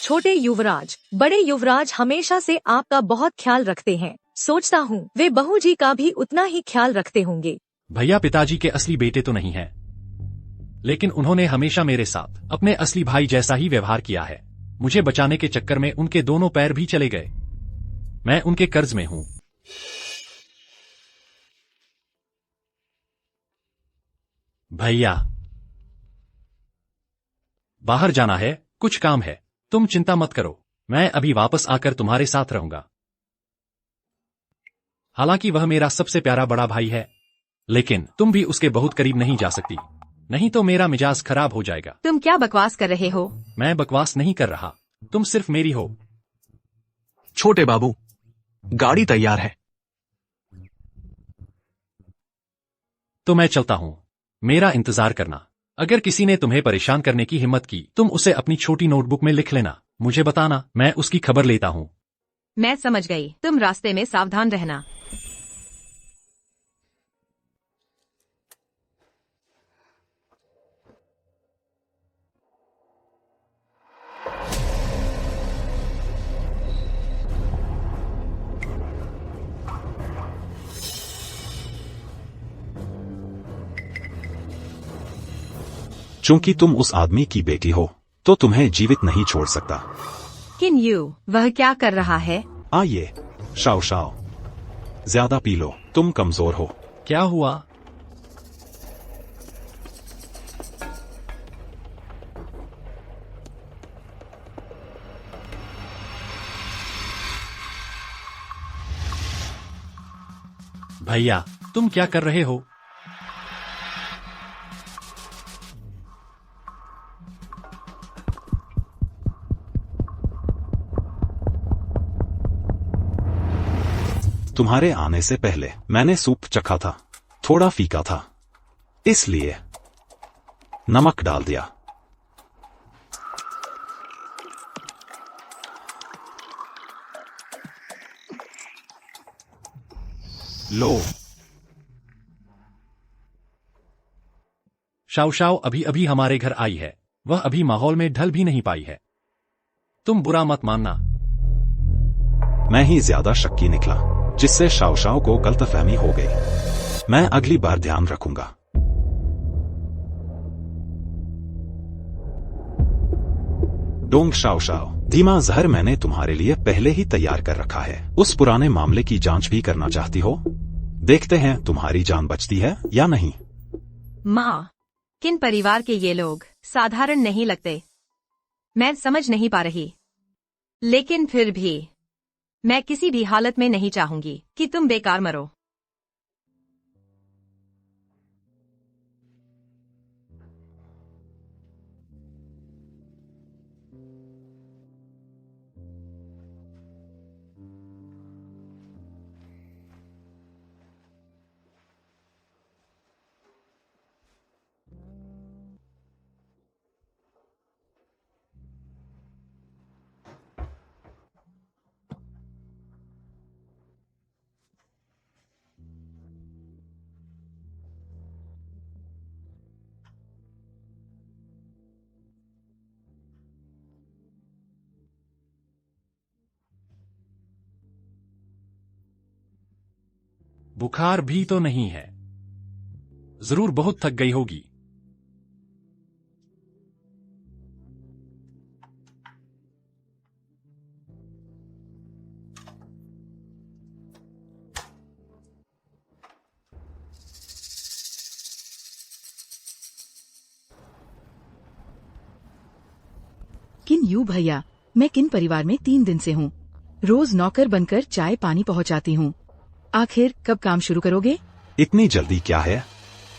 छोटे युवराज, बड़े युवराज हमेशा से आपका बहुत ख्याल रखते हैं। सोचता हूँ वे बहू जी का भी उतना ही ख्याल रखते होंगे। भैया पिताजी के असली बेटे तो नहीं हैं, लेकिन उन्होंने हमेशा मेरे साथ अपने असली भाई जैसा ही व्यवहार किया है। मुझे बचाने के चक्कर में उनके दोनों पैर भी चले गए। मैं उनके कर्ज में हूं। भैया, बाहर जाना है, कुछ काम है। तुम चिंता मत करो, मैं अभी वापस आकर तुम्हारे साथ रहूंगा। हालांकि वह मेरा सबसे प्यारा बड़ा भाई है, लेकिन तुम भी उसके बहुत करीब नहीं जा सकती, नहीं तो मेरा मिजाज खराब हो जाएगा। तुम क्या बकवास कर रहे हो? मैं बकवास नहीं कर रहा, तुम सिर्फ मेरी हो। छोटे बाबू, गाड़ी तैयार है। तो मैं चलता हूं, मेरा इंतजार करना। अगर किसी ने तुम्हें परेशान करने की हिम्मत की, तुम उसे अपनी छोटी नोटबुक में लिख लेना, मुझे बताना, मैं उसकी खबर लेता हूं। मैं समझ गई, तुम रास्ते में सावधान रहना। चूंकि तुम उस आदमी की बेटी हो तो तुम्हें जीवित नहीं छोड़ सकता। किन यू, वह क्या कर रहा है? आइए, शाओ शाओ, ज्यादा पी लो, तुम कमजोर हो। क्या हुआ? भैया, तुम क्या कर रहे हो? तुम्हारे आने से पहले मैंने सूप चखा था, थोड़ा फीका था, इसलिए नमक डाल दिया। लो। शाओ शाओ अभी अभी हमारे घर आई है, वह अभी माहौल में ढल भी नहीं पाई है। तुम बुरा मत मानना। मैं ही ज्यादा शक्की निकला, जिससे शाओ शाओ को गलतफहमी हो गई। मैं अगली बार ध्यान रखूंगा। डोंग शाओ शाओ, धीमा जहर मैंने तुम्हारे लिए पहले ही तैयार कर रखा है। उस पुराने मामले की जांच भी करना चाहती हो? देखते हैं तुम्हारी जान बचती है या नहीं। माँ, किन परिवार के ये लोग साधारण नहीं लगते। मैं समझ नहीं पा रही, लेकिन फिर भी मैं किसी भी हालत में नहीं चाहूंगी कि तुम बेकार मरो। बुखार भी तो नहीं है, जरूर बहुत थक गई होगी। किन यू भैया, मैं किन परिवार में 3 दिन से हूँ। रोज नौकर बनकर चाय पानी पहुँचाती हूँ। आखिर कब काम शुरू करोगे? इतनी जल्दी क्या है?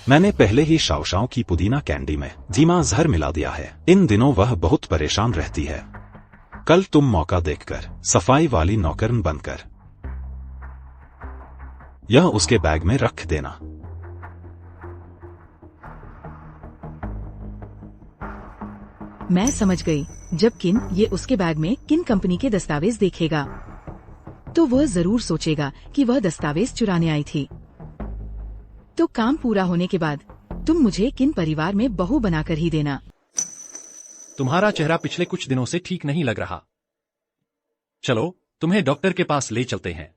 मैंने पहले ही शाओ शाओ की पुदीना कैंडी में धीमा जहर मिला दिया है। इन दिनों वह बहुत परेशान रहती है। कल तुम मौका देखकर सफाई वाली नौकरन बनकर यह उसके बैग में रख देना। मैं समझ गई। जब किन ये उसके बैग में किन कंपनी के दस्तावेज देखेगा तो वह जरूर सोचेगा कि वह दस्तावेज चुराने आई थी। तो काम पूरा होने के बाद तुम मुझे किन परिवार में बहू बनाकर ही देना। तुम्हारा चेहरा पिछले कुछ दिनों से ठीक नहीं लग रहा। चलो, तुम्हें डॉक्टर के पास ले चलते हैं।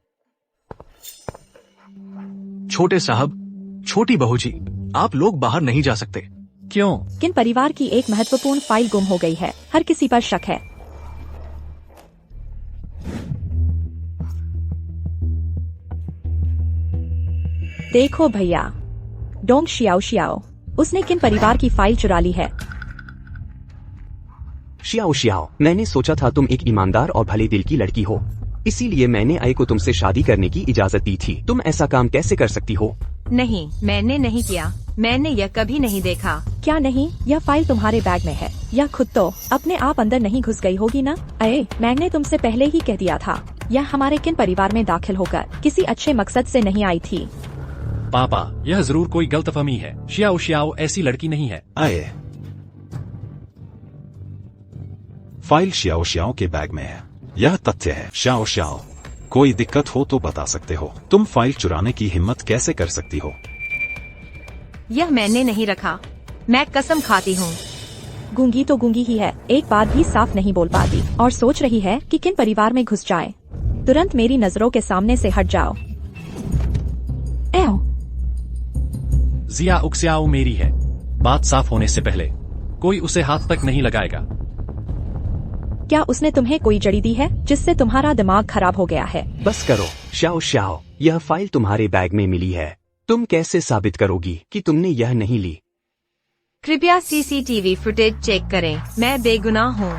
छोटे साहब, छोटी बहू जी, आप लोग बाहर नहीं जा सकते। क्यों? किन परिवार की एक महत्वपूर्ण फाइल गुम हो गई है। हर किसी पर शक है। देखो भैया, डोंग शियाओ शियाओ, उसने किन परिवार की फाइल चुरा ली है। शियाओ शियाओ, मैंने सोचा था तुम एक ईमानदार और भले दिल की लड़की हो, इसीलिए मैंने आई को तुमसे शादी करने की इजाजत दी थी। तुम ऐसा काम कैसे कर सकती हो? नहीं, मैंने नहीं किया। मैंने यह कभी नहीं देखा। क्या नहीं? यह फाइल तुम्हारे बैग में है। यह खुद तो अपने आप अंदर नहीं घुस गई होगी ना? अरे, मैंने तुमसे पहले ही कह दिया था, यह हमारे किन परिवार में दाखिल होकर किसी अच्छे मकसद से नहीं आई थी। पापा, यह जरूर कोई गलतफहमी है। शियाओ शियाओ ऐसी लड़की नहीं है। आए, फाइल शियाओ शियाओ के बैग में है, यह तथ्य है। शियाओ शियाओ, कोई दिक्कत हो तो बता सकते हो। तुम फाइल चुराने की हिम्मत कैसे कर सकती हो? यह मैंने नहीं रखा, मैं कसम खाती हूँ। गूंगी तो गूंगी ही है, एक बात भी साफ नहीं बोल पाती और सोच रही है कि किन परिवार में घुस जाए। तुरंत मेरी नजरों के सामने से हट जाओ। जिया उकस्याओ मेरी है। बात साफ होने से पहले कोई उसे हाथ तक नहीं लगाएगा। क्या उसने तुम्हें कोई जड़ी दी है जिससे तुम्हारा दिमाग खराब हो गया है? बस करो शाओ शाओ, यह फाइल तुम्हारे बैग में मिली है। तुम कैसे साबित करोगी कि तुमने यह नहीं ली? कृपया सीसीटीवी फुटेज चेक करें, मैं बेगुनाह हूँ।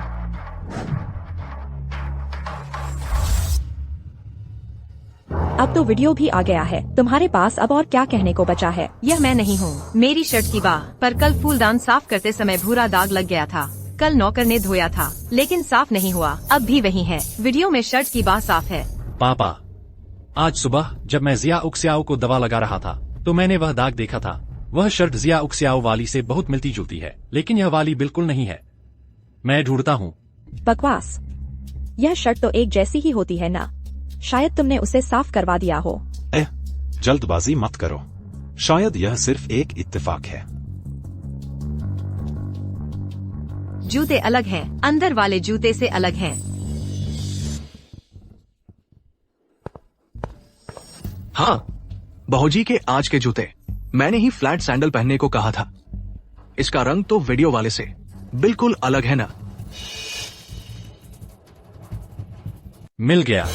अब तो वीडियो भी आ गया है, तुम्हारे पास अब और क्या कहने को बचा है? यह मैं नहीं हूँ, मेरी शर्ट की बाह पर कल फूलदान साफ करते समय भूरा दाग लग गया था। कल नौकर ने धोया था लेकिन साफ नहीं हुआ, अब भी वही है। वीडियो में शर्ट की बाह साफ है। पापा, आज सुबह जब मैं जिया उक्स्याओ को दवा लगा रहा था तो मैंने वह दाग देखा था। वह शर्ट जिया उक्स्याओ वाली से बहुत मिलती जुलती है, लेकिन यह वाली बिल्कुल नहीं है। मैं ढूंढता हूँ। बकवास, यह शर्ट तो एक जैसी ही होती है ना? शायद तुमने उसे साफ करवा दिया हो। जल्दबाजी मत करो, शायद यह सिर्फ एक इत्तेफाक है। जूते अलग हैं, अंदर वाले जूते से अलग हैं। हाँ, बहूजी के आज के जूते। मैंने ही फ्लैट सैंडल पहनने को कहा था। इसका रंग तो वीडियो वाले से बिल्कुल अलग है ना? मिल गया।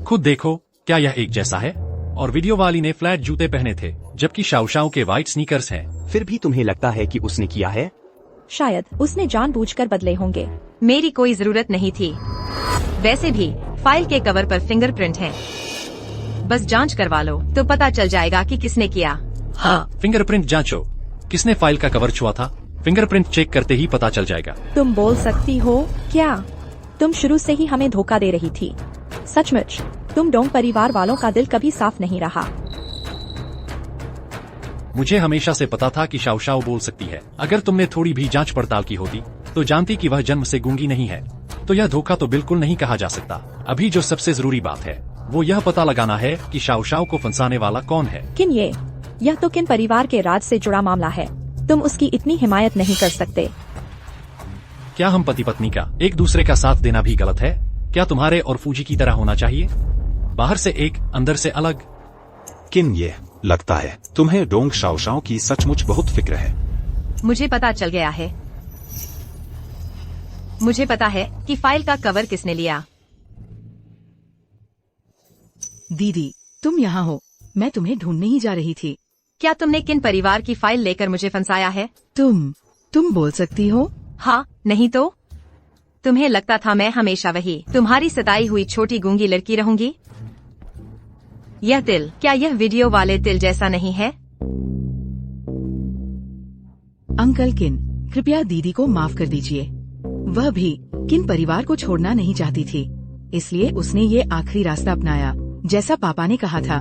खुद देखो, क्या यह एक जैसा है? और वीडियो वाली ने फ्लैट जूते पहने थे जबकि शाओ के व्हाइट स्नीकर्स हैं। फिर भी तुम्हें लगता है कि उसने किया है? शायद उसने जानबूझकर बदले होंगे। मेरी कोई जरूरत नहीं थी। वैसे भी फाइल के कवर पर फिंगरप्रिंट हैं। बस जांच करवा लो तो पता चल जाएगा कि किसने किया। हाँ, फिंगरप्रिंट जांचो। किसने फाइल का कवर छुआ था? फिंगरप्रिंट चेक करते ही पता चल जाएगा। तुम बोल सकती हो क्या? तुम शुरू से ही हमें धोखा दे रही थी। सचमुच, तुम डोंग परिवार वालों का दिल कभी साफ नहीं रहा। मुझे हमेशा से पता था कि शाओ बोल सकती है। अगर तुमने थोड़ी भी जांच पड़ताल की होती तो जानती कि वह जन्म से गूंगी नहीं है। तो यह धोखा तो बिल्कुल नहीं कहा जा सकता। अभी जो सबसे जरूरी बात है वो यह पता लगाना है कि शाओ को फंसाने वाला कौन है। किन? यह तो किन परिवार के राज से जुड़ा मामला है। तुम उसकी इतनी हिमायत नहीं कर सकते। क्या हम पति पत्नी का एक दूसरे का साथ देना भी गलत है? क्या तुम्हारे और फूजी की तरह होना चाहिए? बाहर से एक, अंदर से अलग। किन, ये लगता है तुम्हें डोंग शाओ की सचमुच बहुत फिक्र है। मुझे पता चल गया है। मुझे पता है कि फाइल का कवर किसने लिया। दीदी, तुम यहाँ हो। मैं तुम्हें ढूंढने ही जा रही थी। क्या तुमने किन परिवार की फाइल लेकर मुझे फंसाया है? तुम बोल सकती हो? हाँ, नहीं तो? तुम्हें लगता था मैं हमेशा वही तुम्हारी सताई हुई छोटी गूंगी लड़की रहूंगी? यह तिल, क्या यह वीडियो वाले तिल जैसा नहीं है? अंकल किन, कृपया दीदी को माफ कर दीजिए। वह भी किन परिवार को छोड़ना नहीं चाहती थी, इसलिए उसने ये आखिरी रास्ता अपनाया जैसा पापा ने कहा था।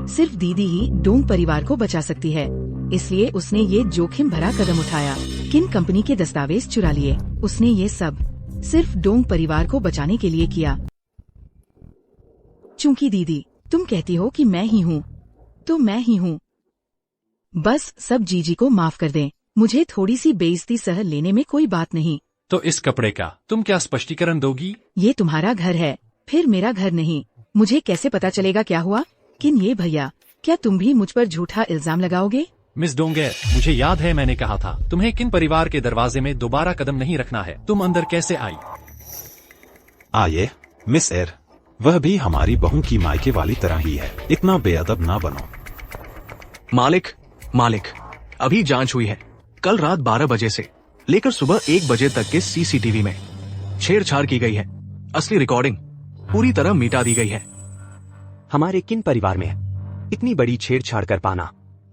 सिर्फ दीदी ही डोंग परिवार को बचा सकती है, इसलिए उसने ये जोखिम भरा कदम उठाया। किन कंपनी के दस्तावेज चुरा लिए। उसने ये सब सिर्फ डोंग परिवार को बचाने के लिए किया। चूंकि दीदी तुम कहती हो कि मैं ही हूँ, तो मैं ही हूँ। बस सब जीजी को माफ कर दें। मुझे थोड़ी सी बेइज्जती सह लेने में कोई बात नहीं। तो इस कपड़े का तुम क्या स्पष्टीकरण दोगी? ये तुम्हारा घर है, फिर मेरा घर नहीं। मुझे कैसे पता चलेगा क्या हुआ? किन, ये भैया, क्या तुम भी मुझ पर झूठा इल्जाम लगाओगे? मिस डोंगेर, मुझे याद है मैंने कहा था तुम्हें किन परिवार के दरवाजे में दोबारा कदम नहीं रखना है। तुम अंदर कैसे आई? आइए मिस एर, वह भी हमारी बहू की मायके वाली तरह ही है। इतना बेअदब ना बनो। मालिक, अभी जांच हुई है। कल रात 12 बजे से लेकर सुबह 1 बजे तक के सीसीटीवी में छेड़छाड़ की गई है। असली रिकॉर्डिंग पूरी तरह मिटा दी गई है। हमारे किन परिवार में इतनी बड़ी छेड़छाड़ कर पाना,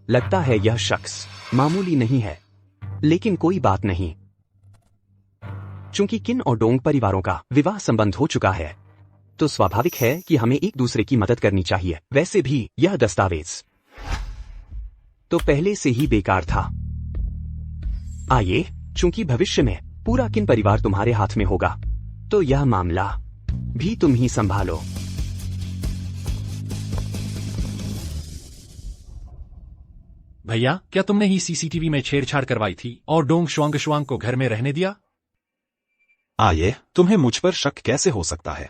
लगता है यह शख्स मामूली नहीं है। लेकिन कोई बात नहीं, चूंकि किन और डोंग परिवारों का विवाह संबंध हो चुका है तो स्वाभाविक है कि हमें एक दूसरे की मदद करनी चाहिए। वैसे भी यह दस्तावेज तो पहले से ही बेकार था। आइए, चूंकि भविष्य में पूरा किन परिवार तुम्हारे हाथ में होगा तो यह मामला भी तुम ही संभालो। भैया, क्या तुमने ही सीसीटीवी में छेड़छाड़ करवाई थी और डोंग शुआंग को घर में रहने दिया? आइए, तुम्हें मुझ पर शक कैसे हो सकता है?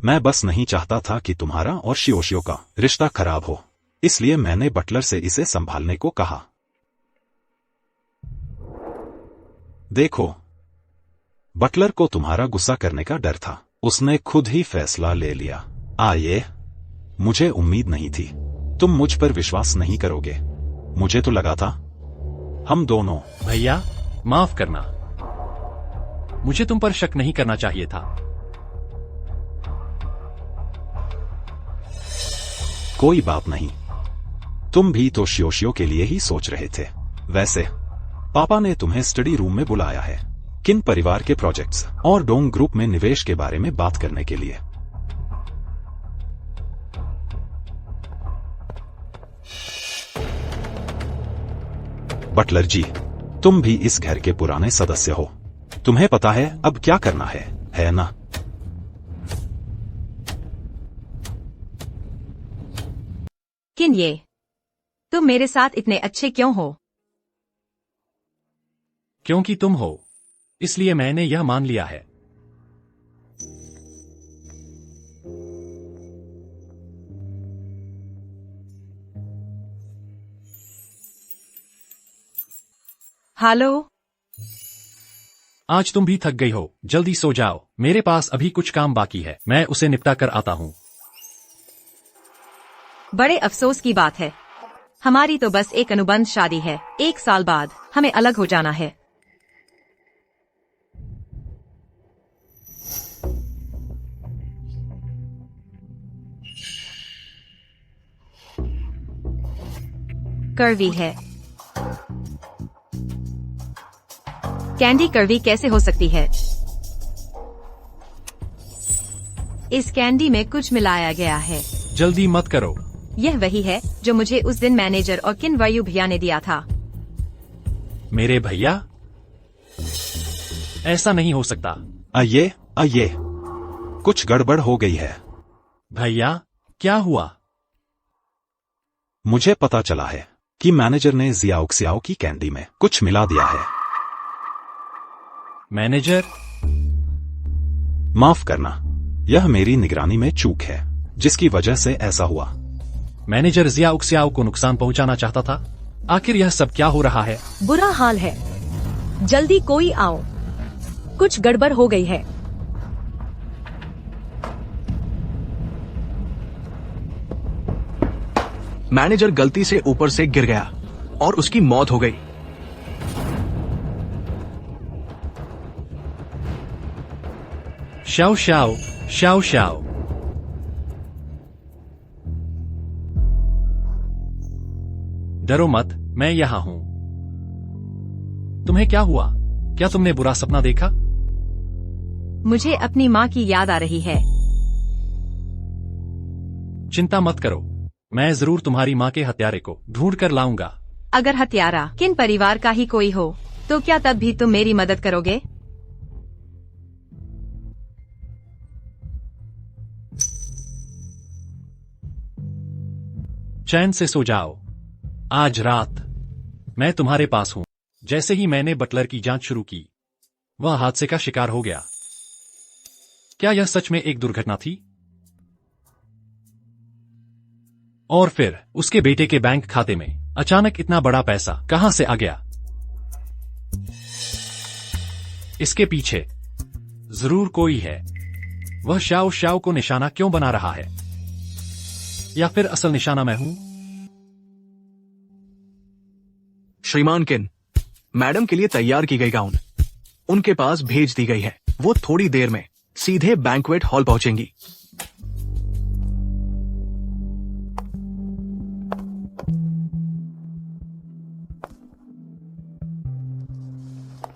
मैं बस नहीं चाहता था कि तुम्हारा और शियोशियो का रिश्ता खराब हो। इसलिए मैंने बटलर से इसे संभालने को कहा। देखो, बटलर को तुम्हारा गुस्सा करने का डर था। उसने खुद ही फैसला ले लिया। आइए, मुझे उम्मीद नहीं थी। तुम मुझ पर विश्वास नहीं करोगे। मुझे तो लगा था हम दोनों। भैया, माफ करना। मुझे तुम पर शक नहीं करना चाहिए था। कोई बात नहीं, तुम भी तो शियोशियो के लिए ही सोच रहे थे। वैसे पापा ने तुम्हें स्टडी रूम में बुलाया है, किन परिवार के प्रोजेक्ट्स और डोंग ग्रुप में निवेश के बारे में बात करने के लिए। बटलर जी, तुम भी इस घर के पुराने सदस्य हो। तुम्हें पता है अब क्या करना है ना? किन ये? तुम मेरे साथ इतने अच्छे क्यों हो? क्योंकि तुम हो, इसलिए मैंने यह मान लिया है। हेलो। आज तुम भी थक गई हो, जल्दी सो जाओ। मेरे पास अभी कुछ काम बाकी है, मैं उसे निपटा कर आता हूँ। बड़े अफसोस की बात है, हमारी तो बस एक अनुबंध शादी है। 1 साल बाद हमें अलग हो जाना है। कड़वी है। कैंडी कड़वी कैसे हो सकती है? इस कैंडी में कुछ मिलाया गया है। जल्दी मत करो। यह वही है जो मुझे उस दिन मैनेजर और किन वायु भैया ने दिया था। मेरे भैया? ऐसा नहीं हो सकता। आइए, कुछ गड़बड़ हो गई है। भैया, क्या हुआ? मुझे पता चला है कि मैनेजर ने जियाओक्सियाओ की कैंडी में कुछ मिला दिया है। मैनेजर? माफ करना, यह मेरी निगरानी में चूक है जिसकी वजह से ऐसा हुआ। मैनेजर जियाओक्सियाओ को नुकसान पहुंचाना चाहता था? आखिर यह सब क्या हो रहा है? बुरा हाल है, जल्दी कोई आओ, कुछ गड़बड़ हो गई है। मैनेजर गलती से ऊपर से गिर गया और उसकी मौत हो गई। Shao Shao, Shao Shao. डरो मत, मैं यहां हूं। तुम्हें क्या हुआ? क्या तुमने बुरा सपना देखा? मुझे अपनी माँ की याद आ रही है। चिंता मत करो, मैं जरूर तुम्हारी माँ के हत्यारे को ढूंढ कर लाऊंगा। अगर हत्यारा किन परिवार का ही कोई हो, तो क्या तब भी तुम मेरी मदद करोगे? चैन से सो जाओ। आज रात मैं तुम्हारे पास हूं। जैसे ही मैंने बटलर की जांच शुरू की, वह हादसे का शिकार हो गया। क्या यह सच में एक दुर्घटना थी? और फिर उसके बेटे के बैंक खाते में अचानक इतना बड़ा पैसा कहां से आ गया? इसके पीछे जरूर कोई है। वह शाओ शाओ को निशाना क्यों बना रहा है? या फिर असल निशाना मैं हूं? श्रीमान किन, मैडम के लिए तैयार की गई गाउन उनके पास भेज दी गई है। वो थोड़ी देर में सीधे बैंक्वेट हॉल पहुंचेंगी।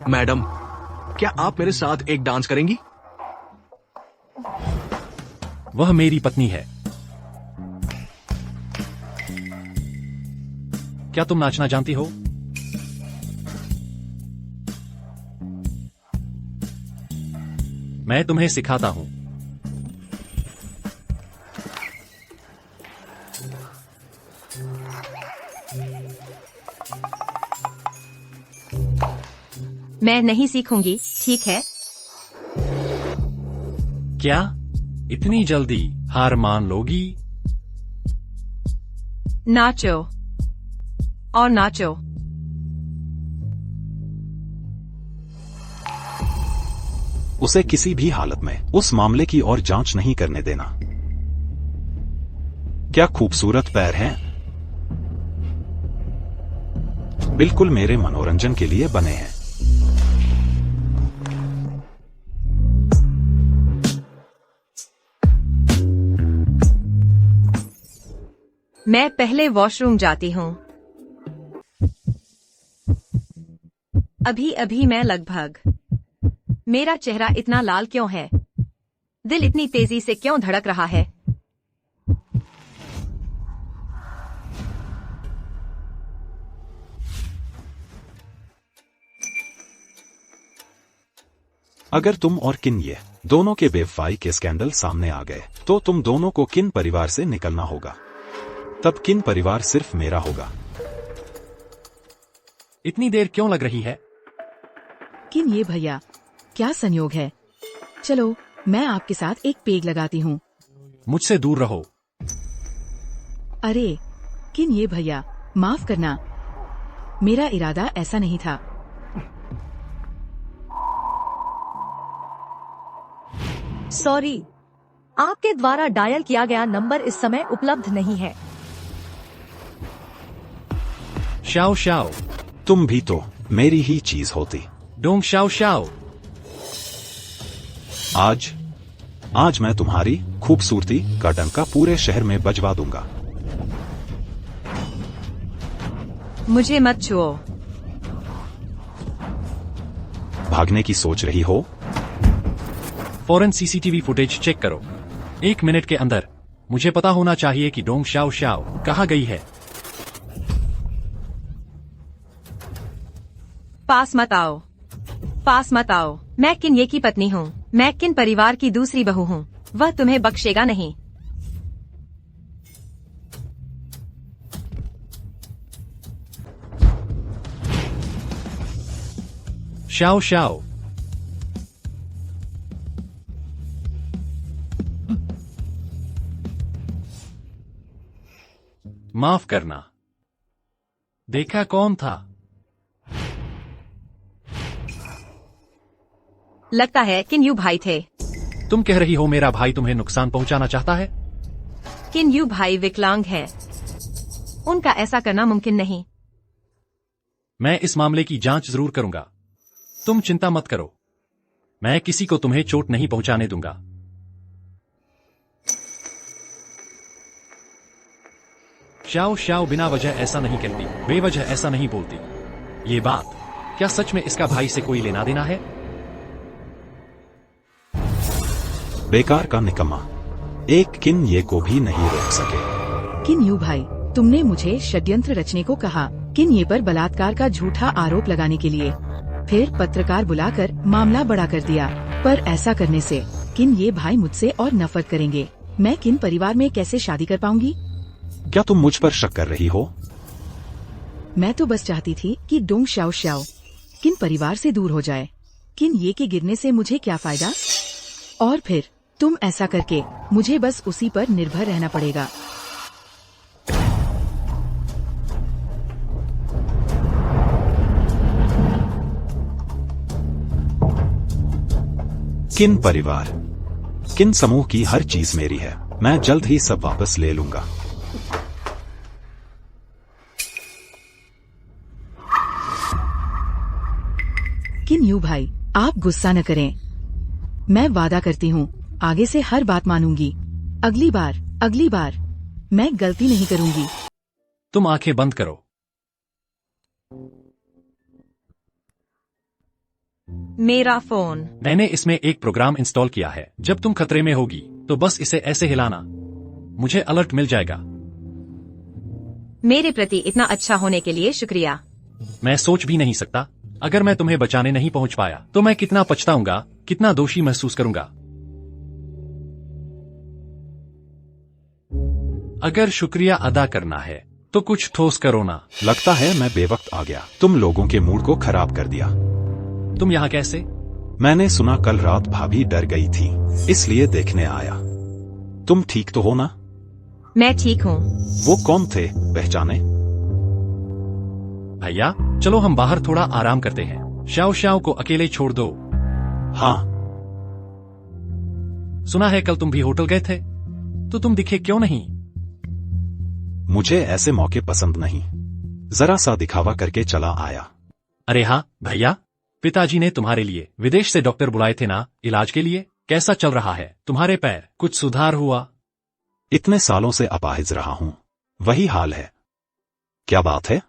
मैडम, क्या आप मेरे साथ एक डांस करेंगी? वह मेरी पत्नी है। क्या तुम नाचना जानती हो? मैं तुम्हें सिखाता हूं। मैं नहीं सीखूंगी, ठीक है? क्या इतनी जल्दी हार मान लोगी? नाचो और नाचो। उसे किसी भी हालत में उस मामले की और जांच नहीं करने देना। क्या खूबसूरत पैर हैं। बिल्कुल मेरे मनोरंजन के लिए बने हैं। मैं पहले वॉशरूम जाती हूँ। अभी अभी मैं लगभग। मेरा चेहरा इतना लाल क्यों है? दिल इतनी तेजी से क्यों धड़क रहा है? अगर तुम और किन ये दोनों के बेवफाई के स्कैंडल सामने आ गए तो तुम दोनों को किन परिवार से निकलना होगा। तब किन परिवार सिर्फ मेरा होगा। इतनी देर क्यों लग रही है? किन ये भैया, क्या संयोग है। चलो मैं आपके साथ एक पेग लगाती हूँ। मुझसे दूर रहो। अरे किन ये भैया, माफ करना, मेरा इरादा ऐसा नहीं था। सॉरी, आपके द्वारा डायल किया गया नंबर इस समय उपलब्ध नहीं है। Shao Shao. तुम भी तो मेरी ही चीज होती। Dong Shao Shao. आज मैं तुम्हारी खूबसूरती का डंका पूरे शहर में बजवा दूंगा। मुझे मत छुओ। भागने की सोच रही हो? फौरन सीसीटीवी फुटेज चेक करो। 1 मिनट के अंदर मुझे पता होना चाहिए कि डोंग शाओ शाओ कहाँ गई है। पास मत आओ, पास मत आओ। मैं किन ये की पत्नी हूँ। मैं किन परिवार की दूसरी बहू हूँ। वह तुम्हें बख्शेगा नहीं। Shao Shao. माफ करना। देखा कौन था? लगता है किन यू भाई थे। तुम कह रही हो मेरा भाई तुम्हें नुकसान पहुंचाना चाहता है? किन यू भाई विकलांग है। उनका ऐसा करना मुमकिन नहीं। मैं इस मामले की जांच जरूर करूंगा। तुम चिंता मत करो। मैं किसी को तुम्हें चोट नहीं पहुंचाने दूंगा। शाओ शाओ बिना वजह ऐसा नहीं कहती, बेवजह ऐसा नहीं बोलती। ये बात क्या सच में इसका भाई से कोई लेना देना है? बेकार का निकम्मा। एक किन ये को भी नहीं रोक सके। किन यू भाई, तुमने मुझे षड्यंत्र रचने को कहा। किन ये पर बलात्कार का झूठा आरोप लगाने के लिए। फिर पत्रकार बुलाकर मामला बड़ा कर दिया। पर ऐसा करने से किन ये भाई मुझसे और नफरत करेंगे। मैं किन परिवार में कैसे शादी कर पाऊंगी? क्या तुम मुझ पर शक कर रही हो? मैं तो बस चाहती थी कि डोंग शाओ शाओ किन परिवार से दूर हो जाए। किन ये के गिरने से मुझे क्या फायदा? और फिर तुम ऐसा करके मुझे बस उसी पर निर्भर रहना पड़ेगा। किन परिवार, किन समूह की हर चीज मेरी है। मैं जल्द ही सब वापस ले लूंगा। किन यू भाई, आप गुस्सा न करें। मैं वादा करती हूँ आगे से हर बात मानूंगी। अगली बार मैं गलती नहीं करूंगी। तुम आंखें बंद करो। मेरा फोन। मैंने इसमें एक प्रोग्राम इंस्टॉल किया है। जब तुम खतरे में होगी तो बस इसे ऐसे हिलाना, मुझे अलर्ट मिल जाएगा। मेरे प्रति इतना अच्छा होने के लिए शुक्रिया। मैं सोच भी नहीं सकता, अगर मैं तुम्हें बचाने नहीं पहुंच पाया तो मैं कितना पछताऊंगा, कितना दोषी महसूस करूंगा। अगर शुक्रिया अदा करना है तो कुछ ठोस करो ना। लगता है मैं बेवक्त आ गया। तुम लोगों के मूड को खराब कर दिया। तुम यहाँ कैसे? मैंने सुना कल रात भाभी डर गई थी, इसलिए देखने आया। तुम ठीक तो हो ना? मैं ठीक हूँ। वो कौन थे, पहचाने? भैया चलो हम बाहर थोड़ा आराम करते हैं। शाओ शाओ को अकेले छोड़ दो। हाँ, सुना है कल तुम भी होटल गए थे, तो तुम दिखे क्यों नहीं? मुझे ऐसे मौके पसंद नहीं। जरा सा दिखावा करके चला आया। अरे हाँ भैया, पिताजी ने तुम्हारे लिए विदेश से डॉक्टर बुलाए थे ना, इलाज के लिए? कैसा चल रहा है तुम्हारे पैर? कुछ सुधार हुआ? इतने सालों से अपाहिज रहा हूं, वही हाल है। क्या बात है?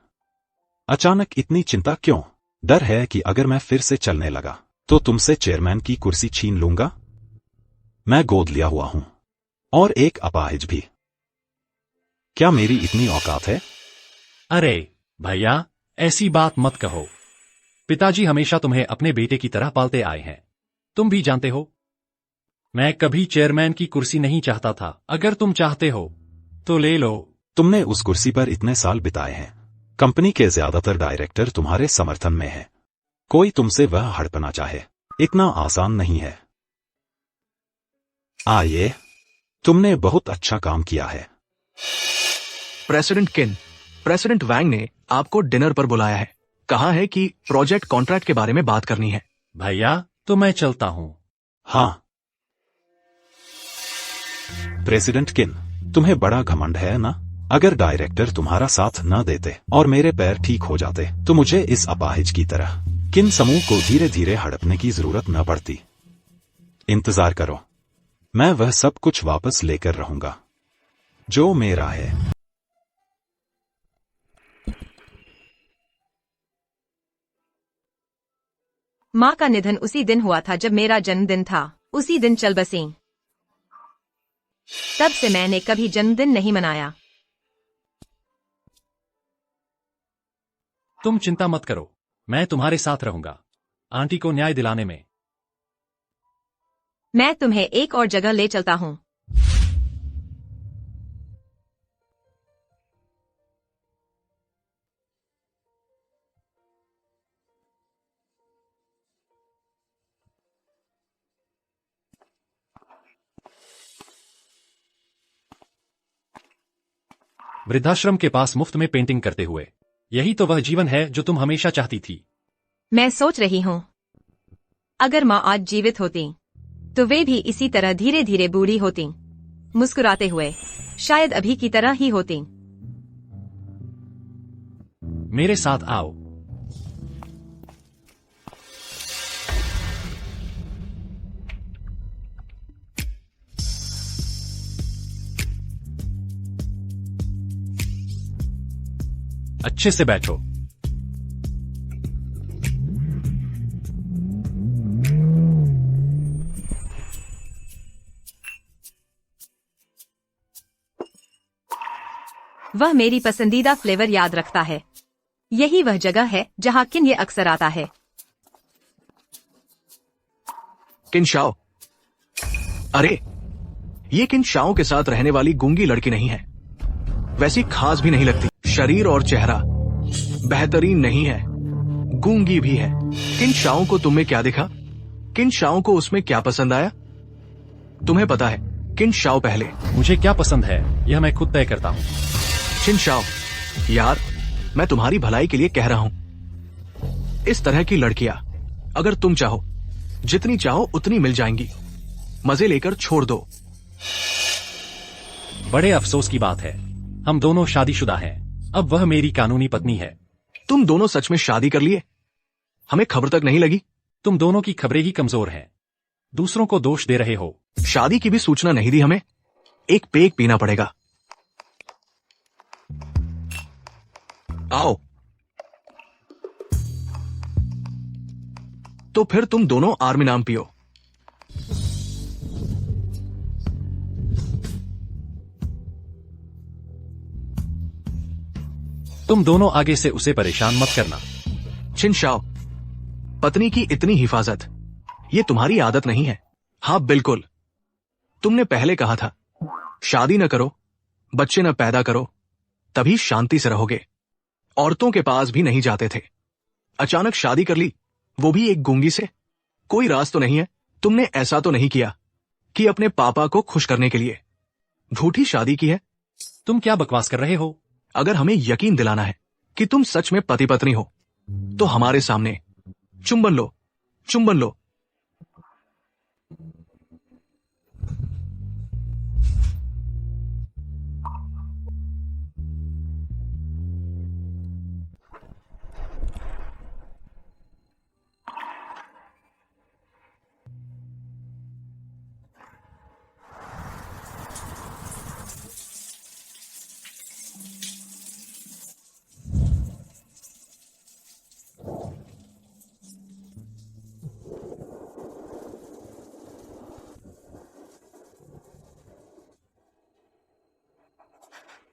अचानक इतनी चिंता क्यों? डर है कि अगर मैं फिर से चलने लगा तो तुमसे चेयरमैन की कुर्सी छीन लूंगा। मैं गोद लिया हुआ हूं, और एक अपाहिज भी। क्या मेरी इतनी औकात है? अरे भैया, ऐसी बात मत कहो। पिताजी हमेशा तुम्हें अपने बेटे की तरह पालते आए हैं। तुम भी जानते हो, मैं कभी चेयरमैन की कुर्सी नहीं चाहता था। अगर तुम चाहते हो तो ले लो। तुमने उस कुर्सी पर इतने साल बिताए हैं। कंपनी के ज्यादातर डायरेक्टर तुम्हारे समर्थन में हैं। कोई तुमसे वह हड़पना चाहे, इतना आसान नहीं है। आइए, तुमने बहुत अच्छा काम किया है। प्रेसिडेंट किन, प्रेसिडेंट वैंग ने आपको डिनर पर बुलाया है। कहा है कि प्रोजेक्ट कॉन्ट्रैक्ट के बारे में बात करनी है। भैया तो मैं चलता हूं। हाँ, प्रेसिडेंट किन, तुम्हें बड़ा घमंड है ना? अगर डायरेक्टर तुम्हारा साथ न देते और मेरे पैर ठीक हो जाते तो मुझे इस अपाहिज की तरह किन समूह को धीरे धीरे हड़पने की जरूरत न पड़ती। इंतजार करो, मैं वह सब कुछ वापस लेकर रहूंगा जो मेरा है। माँ का निधन उसी दिन हुआ था जब मेरा जन्मदिन था। उसी दिन चल बसी। तब से मैंने कभी जन्मदिन नहीं मनाया। तुम चिंता मत करो, मैं तुम्हारे साथ रहूंगा आंटी को न्याय दिलाने में। मैं तुम्हें एक और जगह ले चलता हूँ। वृद्धाश्रम के पास मुफ्त में पेंटिंग करते हुए। यही तो वह जीवन है जो तुम हमेशा चाहती थी। मैं सोच रही हूँ, अगर माँ आज जीवित होती तो वे भी इसी तरह धीरे धीरे बूढ़ी होती, मुस्कुराते हुए, शायद अभी की तरह ही होती। मेरे साथ आओ। अच्छे से बैठो। वह मेरी पसंदीदा फ्लेवर याद रखता है। यही वह जगह है जहाँ किन ये अक्सर आता है। किन शाओ। अरे, ये किन शाओ के साथ रहने वाली गूंगी लड़की नहीं है। वैसी खास भी नहीं लगती। शरीर और चेहरा बेहतरीन नहीं है, गूंगी भी है। किन शाओ को तुम में क्या दिखा? किन शाओ को उसमें क्या पसंद आया? तुम्हें पता है, किन शाओ पहले। मुझे क्या पसंद है यह मैं खुद तय करता हूँ। चिन शाओ, यार, मैं तुम्हारी भलाई के लिए कह रहा हूं। इस तरह की लड़कियां अगर तुम चाहो, जितनी चाहो उतनी मिल जाएंगी। मजे लेकर छोड़ दो। बड़े अफसोस की बात है, हम दोनों शादीशुदा हैं। अब वह मेरी कानूनी पत्नी है। तुम दोनों सच में शादी कर लिए? हमें खबर तक नहीं लगी। तुम दोनों की खबरें ही कमजोर हैं। दूसरों को दोष दे रहे हो। शादी की भी सूचना नहीं दी हमें। एक पेग पीना पड़ेगा। आओ। तो फिर तुम दोनों आर्मी नाम पियो। तुम दोनों आगे से उसे परेशान मत करना। चिन शाओ, पत्नी की इतनी हिफाजत, ये तुम्हारी आदत नहीं है। हाँ बिल्कुल, तुमने पहले कहा था शादी न करो, बच्चे न पैदा करो, तभी शांति से रहोगे। औरतों के पास भी नहीं जाते थे। अचानक शादी कर ली, वो भी एक गूंगी से। कोई राज तो नहीं है? तुमने ऐसा तो नहीं किया कि अपने पापा को खुश करने के लिए झूठी शादी की है? तुम क्या बकवास कर रहे हो? अगर हमें यकीन दिलाना है कि तुम सच में पति पत्नी हो तो हमारे सामने चुंबन लो, चुंबन लो।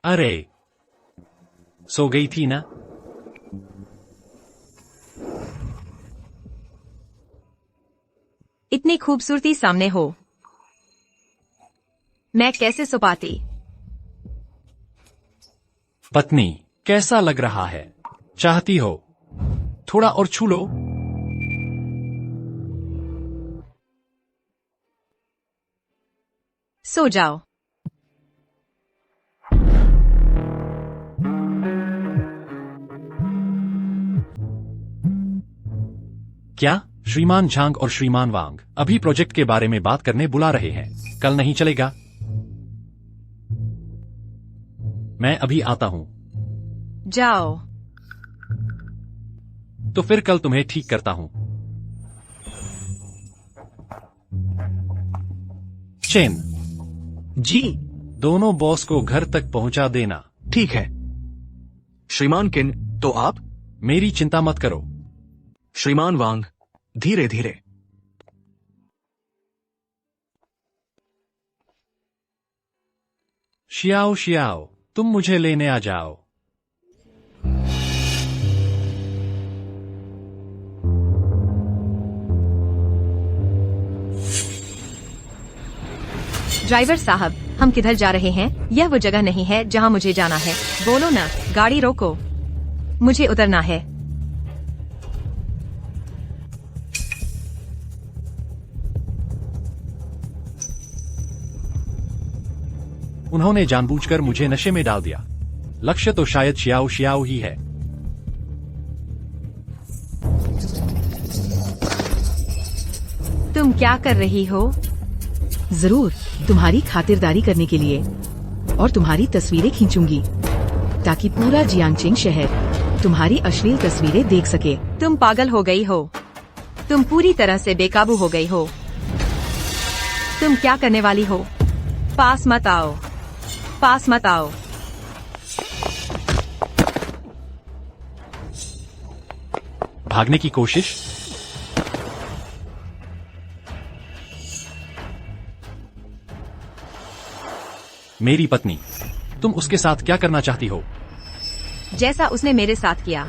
अरे, सो गई थी ना? इतनी खूबसूरती सामने हो, मैं कैसे सो पाती? पत्नी, कैसा लग रहा है? चाहती हो थोड़ा और छू लो? सो जाओ। क्या? श्रीमान झांग और श्रीमान वांग अभी प्रोजेक्ट के बारे में बात करने बुला रहे हैं। कल नहीं चलेगा? मैं अभी आता हूं। जाओ। तो फिर कल तुम्हें ठीक करता हूं। चेन, जी दोनों बॉस को घर तक पहुंचा देना। ठीक है। श्रीमान किन, तो आप? मेरी चिंता मत करो। श्रीमान वांग, धीरे धीरे। शियाओ शियाओ, तुम मुझे लेने आ जाओ। ड्राइवर साहब, हम किधर जा रहे हैं? यह वो जगह नहीं है जहां मुझे जाना है। बोलो ना, गाड़ी रोको, मुझे उतरना है। उन्होंने जानबूझकर मुझे नशे में डाल दिया। लक्ष्य तो शायद शियाओ शियाओ ही है। तुम क्या कर रही हो? जरूर, तुम्हारी खातिरदारी करने के लिए, और तुम्हारी तस्वीरें खींचूंगी ताकि पूरा जियांगचेंग शहर तुम्हारी अश्लील तस्वीरें देख सके। तुम पागल हो गई हो। तुम पूरी तरह से बेकाबू हो गई हो। तुम क्या करने वाली हो? पास मत आओ, पास मत आओ। भागने की कोशिश? मेरी पत्नी, तुम उसके साथ क्या करना चाहती हो? जैसा उसने मेरे साथ किया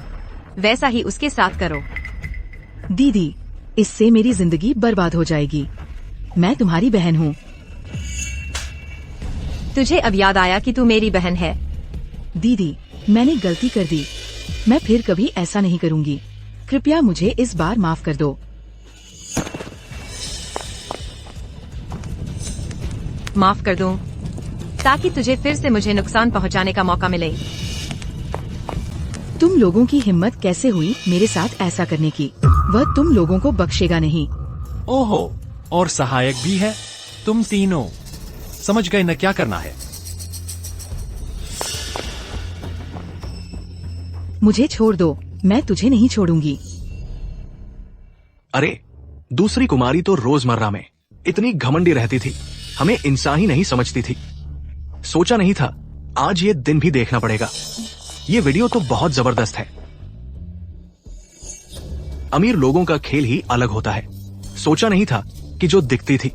वैसा ही उसके साथ करो। दीदी, इससे मेरी जिंदगी बर्बाद हो जाएगी। मैं तुम्हारी बहन हूँ। तुझे अब याद आया कि तू मेरी बहन है? दीदी, मैंने गलती कर दी। मैं फिर कभी ऐसा नहीं करूँगी। कृपया मुझे इस बार माफ कर दो। माफ कर दूं, ताकि तुझे फिर से मुझे नुकसान पहुंचाने का मौका मिले। तुम लोगों की हिम्मत कैसे हुई मेरे साथ ऐसा करने की? वह तुम लोगों को बख्शेगा नहीं। ओहो, और सहायक भी है। तुम तीनों समझ गए न क्या करना है? मुझे छोड़ दो, मैं तुझे नहीं छोड़ूंगी। अरे, दूसरी कुमारी तो रोजमर्रा में इतनी घमंडी रहती थी, हमें इंसान ही नहीं समझती थी। सोचा नहीं था आज ये दिन भी देखना पड़ेगा। ये वीडियो तो बहुत जबरदस्त है। अमीर लोगों का खेल ही अलग होता है। सोचा नहीं था कि जो दिखती थी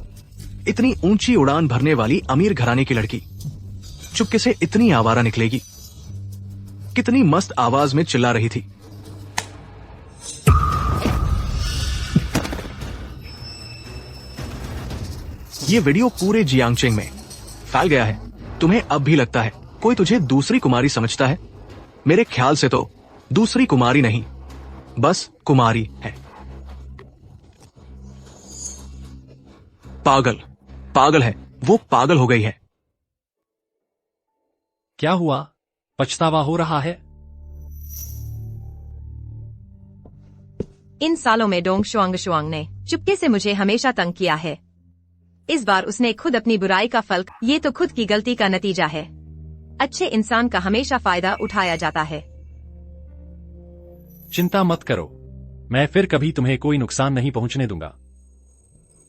इतनी ऊंची उड़ान भरने वाली अमीर घराने की लड़की चुपके से इतनी आवारा निकलेगी। कितनी मस्त आवाज में चिल्ला रही थी। ये वीडियो पूरे जियांगचेंग में फैल गया है। तुम्हें अब भी लगता है कोई तुझे दूसरी कुमारी समझता है? मेरे ख्याल से तो दूसरी कुमारी नहीं, बस कुमारी है। पागल, पागल है, वो पागल हो गई है। क्या हुआ? पछतावा हो रहा है? इन सालों में डोंग शुआंग ने चुपके से मुझे हमेशा तंग किया है। इस बार उसने खुद अपनी बुराई का फल, ये तो खुद की गलती का नतीजा है। अच्छे इंसान का हमेशा फायदा उठाया जाता है। चिंता मत करो, मैं फिर कभी तुम्हें कोई नुकसान नहीं पहुंचने दूंगा।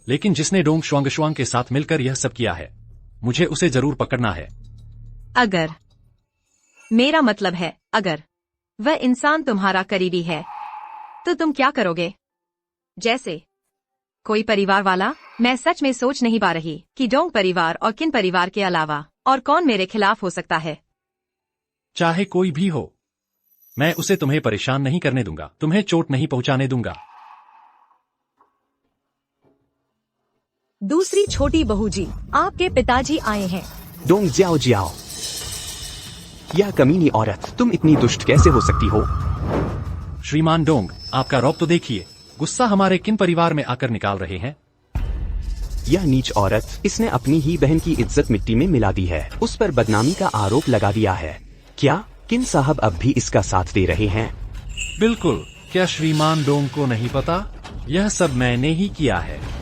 लेकिन जिसने डोंग शुआंग के साथ मिलकर यह सब किया है, मुझे उसे जरूर पकड़ना है। अगर, मेरा मतलब है अगर वह इंसान तुम्हारा करीबी है तो तुम क्या करोगे? जैसे कोई परिवार वाला? मैं सच में सोच नहीं पा रही कि डोंग परिवार और किन परिवार के अलावा और कौन मेरे खिलाफ हो सकता है। चाहे कोई भी हो, मैं उसे तुम्हें परेशान नहीं करने दूंगा, तुम्हें चोट नहीं पहुंचाने दूंगा। दूसरी छोटी बहू जी, आपके पिताजी आए हैं। डोंग जियाओ जियाओ, यह कमीनी औरत, तुम इतनी दुष्ट कैसे हो सकती हो? श्रीमान डोंग, आपका रौब तो देखिए, गुस्सा हमारे किन परिवार में आकर निकाल रहे हैं। यह नीच औरत, इसने अपनी ही बहन की इज्जत मिट्टी में मिला दी है, उस पर बदनामी का आरोप लगा दिया है। क्या किन साहब अब भी इसका साथ दे रहे हैं? बिल्कुल, क्या श्रीमान डोंग को नहीं पता? यह सब मैंने ही किया है।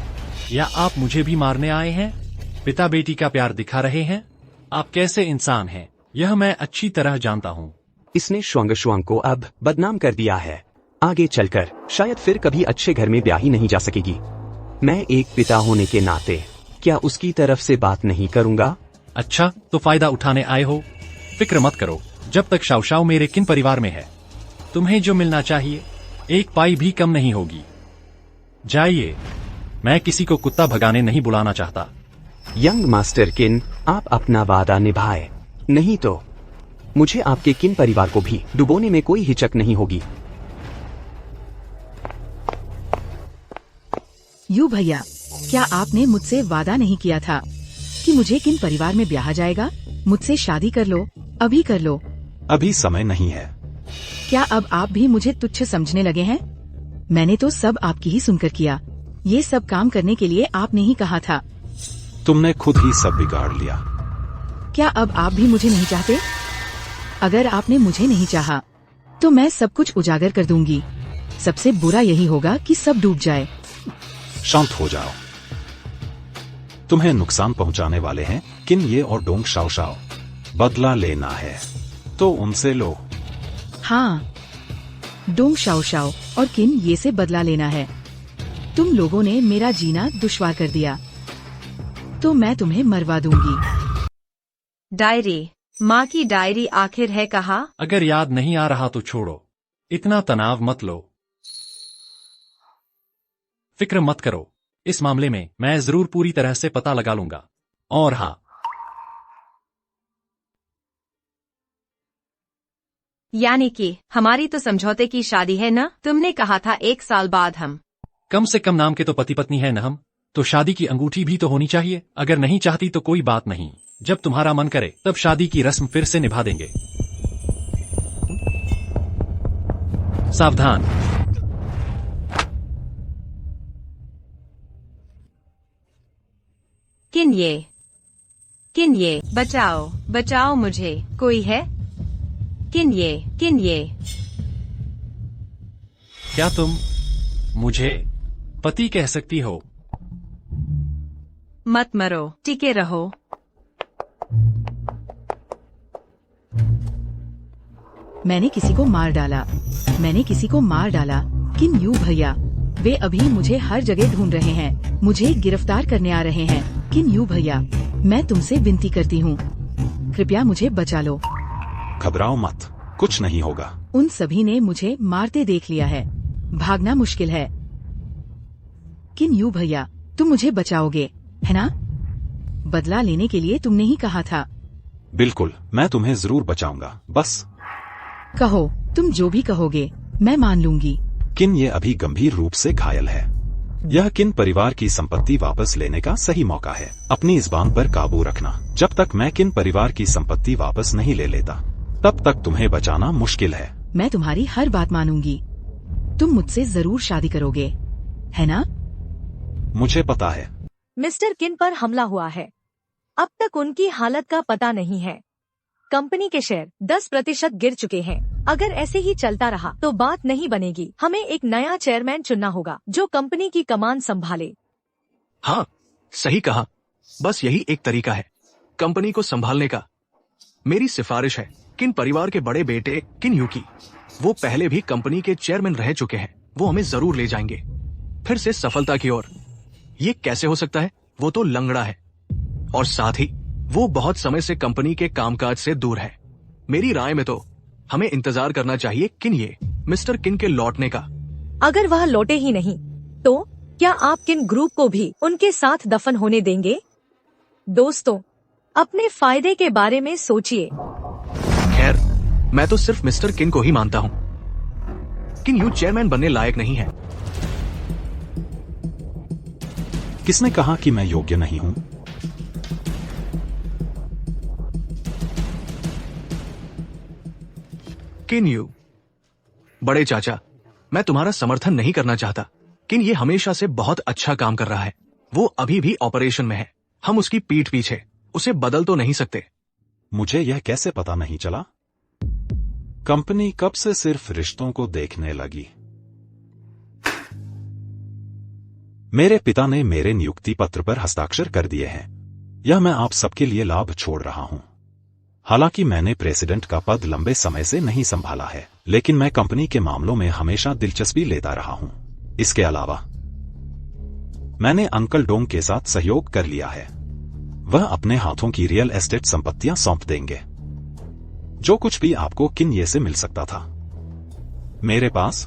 या आप मुझे भी मारने आए हैं? पिता बेटी का प्यार दिखा रहे हैं? आप कैसे इंसान हैं, यह मैं अच्छी तरह जानता हूँ। इसने शुआंग को अब बदनाम कर दिया है। आगे चलकर शायद फिर कभी अच्छे घर में ब्याही नहीं जा सकेगी। मैं एक पिता होने के नाते क्या उसकी तरफ से बात नहीं करूंगा? अच्छा, तो फायदा उठाने आए हो? फिक्र मत करो, जब तक शाओ मेरे किन परिवार में है, तुम्हें जो मिलना चाहिए एक पाई भी कम नहीं होगी। जाइए, मैं किसी को कुत्ता भगाने नहीं बुलाना चाहता। यंग मास्टर किन, आप अपना वादा निभाए, नहीं तो मुझे आपके किन परिवार को भी डुबोने में कोई हिचक नहीं होगी। यू भैया, क्या आपने मुझसे वादा नहीं किया था कि मुझे किन परिवार में ब्याहा जाएगा? मुझसे शादी कर लो, अभी कर लो। अभी समय नहीं है। क्या अब आप भी मुझे तुच्छ समझने लगे हैं? मैंने तो सब आपकी ही सुनकर किया। ये सब काम करने के लिए आपने ही कहा था। तुमने खुद ही सब बिगाड़ लिया। क्या अब आप भी मुझे नहीं चाहते? अगर आपने मुझे नहीं चाहा, तो मैं सब कुछ उजागर कर दूंगी। सबसे बुरा यही होगा कि सब डूब जाए। शांत हो जाओ। तुम्हें नुकसान पहुंचाने वाले हैं किन ये और डोंग शाओ। बदला लेना है तो उनसे लो। हाँ, डोंग शाओ और किन ये से बदला लेना है। तुम लोगों ने मेरा जीना दुश्वार कर दिया, तो मैं तुम्हें मरवा दूंगी। डायरी, माँ की डायरी आखिर है कहाँ? अगर याद नहीं आ रहा तो छोड़ो, इतना तनाव मत लो। फिक्र मत करो, इस मामले में मैं जरूर पूरी तरह से पता लगा लूंगा। और हाँ, यानी कि हमारी तो समझौते की शादी है ना? तुमने कहा था 1 साल बाद हम। कम से कम नाम के तो पति पत्नी है न हम, तो शादी की अंगूठी भी तो होनी चाहिए। अगर नहीं चाहती तो कोई बात नहीं, जब तुम्हारा मन करे तब शादी की रस्म फिर से निभा देंगे। सावधान। किन ये, बचाओ बचाओ मुझे, कोई है? किन ये। क्या तुम मुझे पति कह सकती हो? मत मरो, टिके रहो। मैंने किसी को मार डाला। किन यू भैया, वे अभी मुझे हर जगह ढूंढ रहे हैं, मुझे गिरफ्तार करने आ रहे हैं। किन यू भैया, मैं तुमसे विनती करती हूँ, कृपया मुझे बचा लो। घबराओ मत, कुछ नहीं होगा। उन सभी ने मुझे मारते देख लिया है, भागना मुश्किल है। किन यू भैया, तुम मुझे बचाओगे, है ना? बदला लेने के लिए तुमने ही कहा था। बिल्कुल, मैं तुम्हें जरूर बचाऊंगा, बस कहो, तुम जो भी कहोगे मैं मान लूंगी। किन ये अभी गंभीर रूप से घायल है। यह किन परिवार की संपत्ति वापस लेने का सही मौका है। अपनी ज़बान पर काबू रखना। जब तक मैं किन परिवार की संपत्ति वापस नहीं ले लेता, तब तक तुम्हें बचाना मुश्किल है। मैं तुम्हारी हर बात मानूंगी। तुम मुझसे जरूर शादी करोगे, है ना? मुझे पता है। मिस्टर किन पर हमला हुआ है, अब तक उनकी हालत का पता नहीं है। कंपनी के शेयर 10% गिर चुके हैं। अगर ऐसे ही चलता रहा तो बात नहीं बनेगी। हमें एक नया चेयरमैन चुनना होगा जो कंपनी की कमान संभाले। हाँ, सही कहा। बस यही एक तरीका है कंपनी को संभालने का। मेरी सिफारिश है किन परिवार के बड़े बेटे किन यू की, वो पहले भी कंपनी के चेयरमैन रह चुके हैं, वो हमें जरूर ले जाएंगे फिर से सफलता की ओर। ये कैसे हो सकता है? वो तो लंगड़ा है और साथ ही वो बहुत समय से कंपनी के कामकाज से दूर है। मेरी राय में तो हमें इंतजार करना चाहिए किन ये मिस्टर किन के लौटने का। अगर वह लौटे ही नहीं तो क्या आप किन ग्रुप को भी उनके साथ दफन होने देंगे? दोस्तों, अपने फायदे के बारे में सोचिए। खैर, मैं तो सिर्फ मिस्टर किन को ही मानता हूँ। किन यू चेयरमैन बनने लायक नहीं है। किसने कहा कि मैं योग्य नहीं हूं? किन यू, बड़े चाचा, मैं तुम्हारा समर्थन नहीं करना चाहता। किन ये हमेशा से बहुत अच्छा काम कर रहा है। वो अभी भी ऑपरेशन में है। हम उसकी पीठ पीछे उसे बदल तो नहीं सकते। मुझे यह कैसे पता नहीं चला? कंपनी कब से सिर्फ रिश्तों को देखने लगी? मेरे पिता ने मेरे नियुक्ति पत्र पर हस्ताक्षर कर दिए हैं। यह मैं आप सबके लिए लाभ छोड़ रहा हूं। हालांकि मैंने प्रेसिडेंट का पद लंबे समय से नहीं संभाला है, लेकिन मैं कंपनी के मामलों में हमेशा दिलचस्पी लेता रहा हूं। इसके अलावा मैंने अंकल डोंग के साथ सहयोग कर लिया है। वह अपने हाथों की रियल एस्टेट संपत्तियां सौंप देंगे। जो कुछ भी आपको किन्ये से मिल सकता था, मेरे पास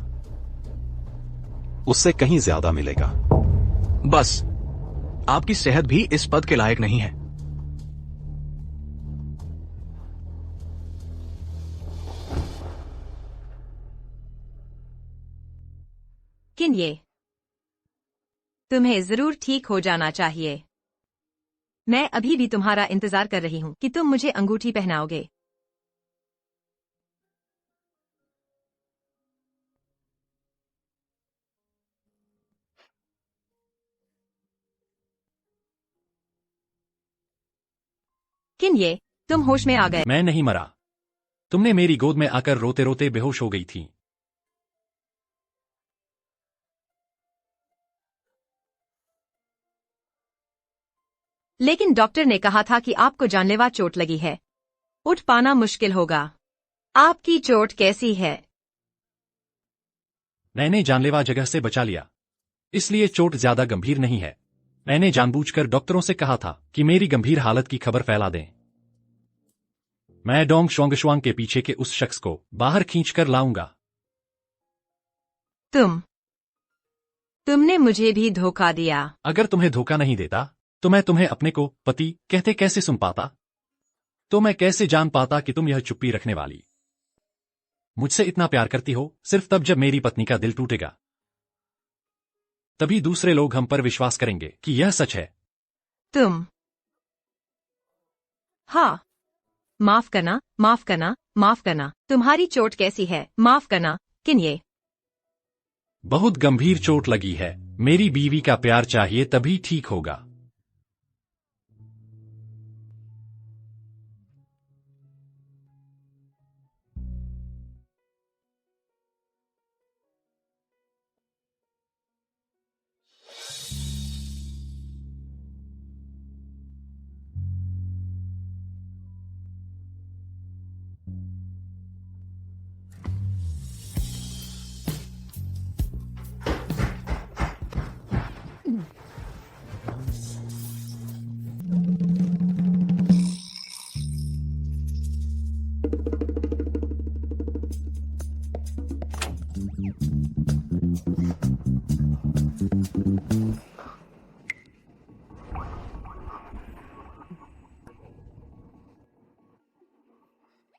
उससे कहीं ज्यादा मिलेगा। बस आपकी सेहत भी इस पद के लायक नहीं है। किन ये, तुम्हें जरूर ठीक हो जाना चाहिए। मैं अभी भी तुम्हारा इंतजार कर रही हूं कि तुम मुझे अंगूठी पहनाओगे। किन ये, तुम होश में आ गए? मैं नहीं मरा। तुमने मेरी गोद में आकर रोते रोते बेहोश हो गई थी। लेकिन डॉक्टर ने कहा था कि आपको जानलेवा चोट लगी है। उठ पाना मुश्किल होगा। आपकी चोट कैसी है? मैंने जानलेवा जगह से बचा लिया, इसलिए चोट ज्यादा गंभीर नहीं है। मैंने जानबूझकर डॉक्टरों से कहा था कि मेरी गंभीर हालत की खबर फैला दें। मैं डोंग शोंगशुआंग के पीछे के उस शख्स को बाहर खींचकर लाऊंगा। तुमने मुझे भी धोखा दिया। अगर तुम्हें धोखा नहीं देता तो मैं तुम्हें अपने को पति कहते कैसे सुन पाता? तो मैं कैसे जान पाता कि तुम यह चुप्पी रखने वाली मुझसे इतना प्यार करती हो? सिर्फ तब जब मेरी पत्नी का दिल टूटेगा, तभी दूसरे लोग हम पर विश्वास करेंगे कि यह सच है। हाँ, माफ करना, माफ करना, माफ करना। तुम्हारी चोट कैसी है? माफ करना, किन ये। बहुत गंभीर चोट लगी है। मेरी बीवी का प्यार चाहिए तभी ठीक होगा।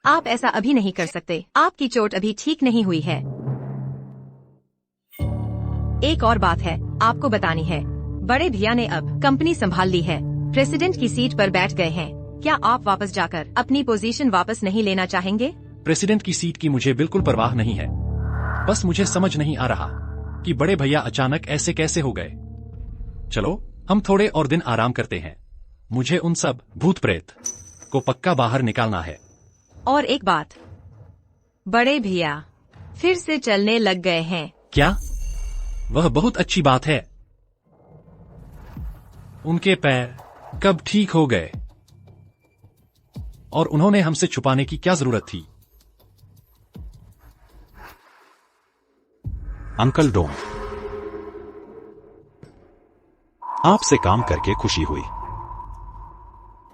आप ऐसा अभी नहीं कर सकते। आपकी चोट अभी ठीक नहीं हुई है। एक और बात है, आपको बतानी है। बड़े भैया ने अब कंपनी संभाल ली है, प्रेसिडेंट की सीट पर बैठ गए हैं। क्या आप वापस जाकर अपनी पोजीशन वापस नहीं लेना चाहेंगे? प्रेसिडेंट की सीट की मुझे बिल्कुल परवाह नहीं है। बस मुझे समझ नहीं आ रहा कि बड़े भैया अचानक ऐसे कैसे हो गए। चलो हम थोड़े और दिन आराम करते हैं। मुझे उन सब भूत प्रेत को पक्का बाहर निकालना है। और एक बात, बड़े भैया फिर से चलने लग गए हैं। क्या? वह बहुत अच्छी बात है। उनके पैर कब ठीक हो गए? और उन्होंने हमसे छुपाने की क्या जरूरत थी? अंकल डोंग, आपसे काम करके खुशी हुई।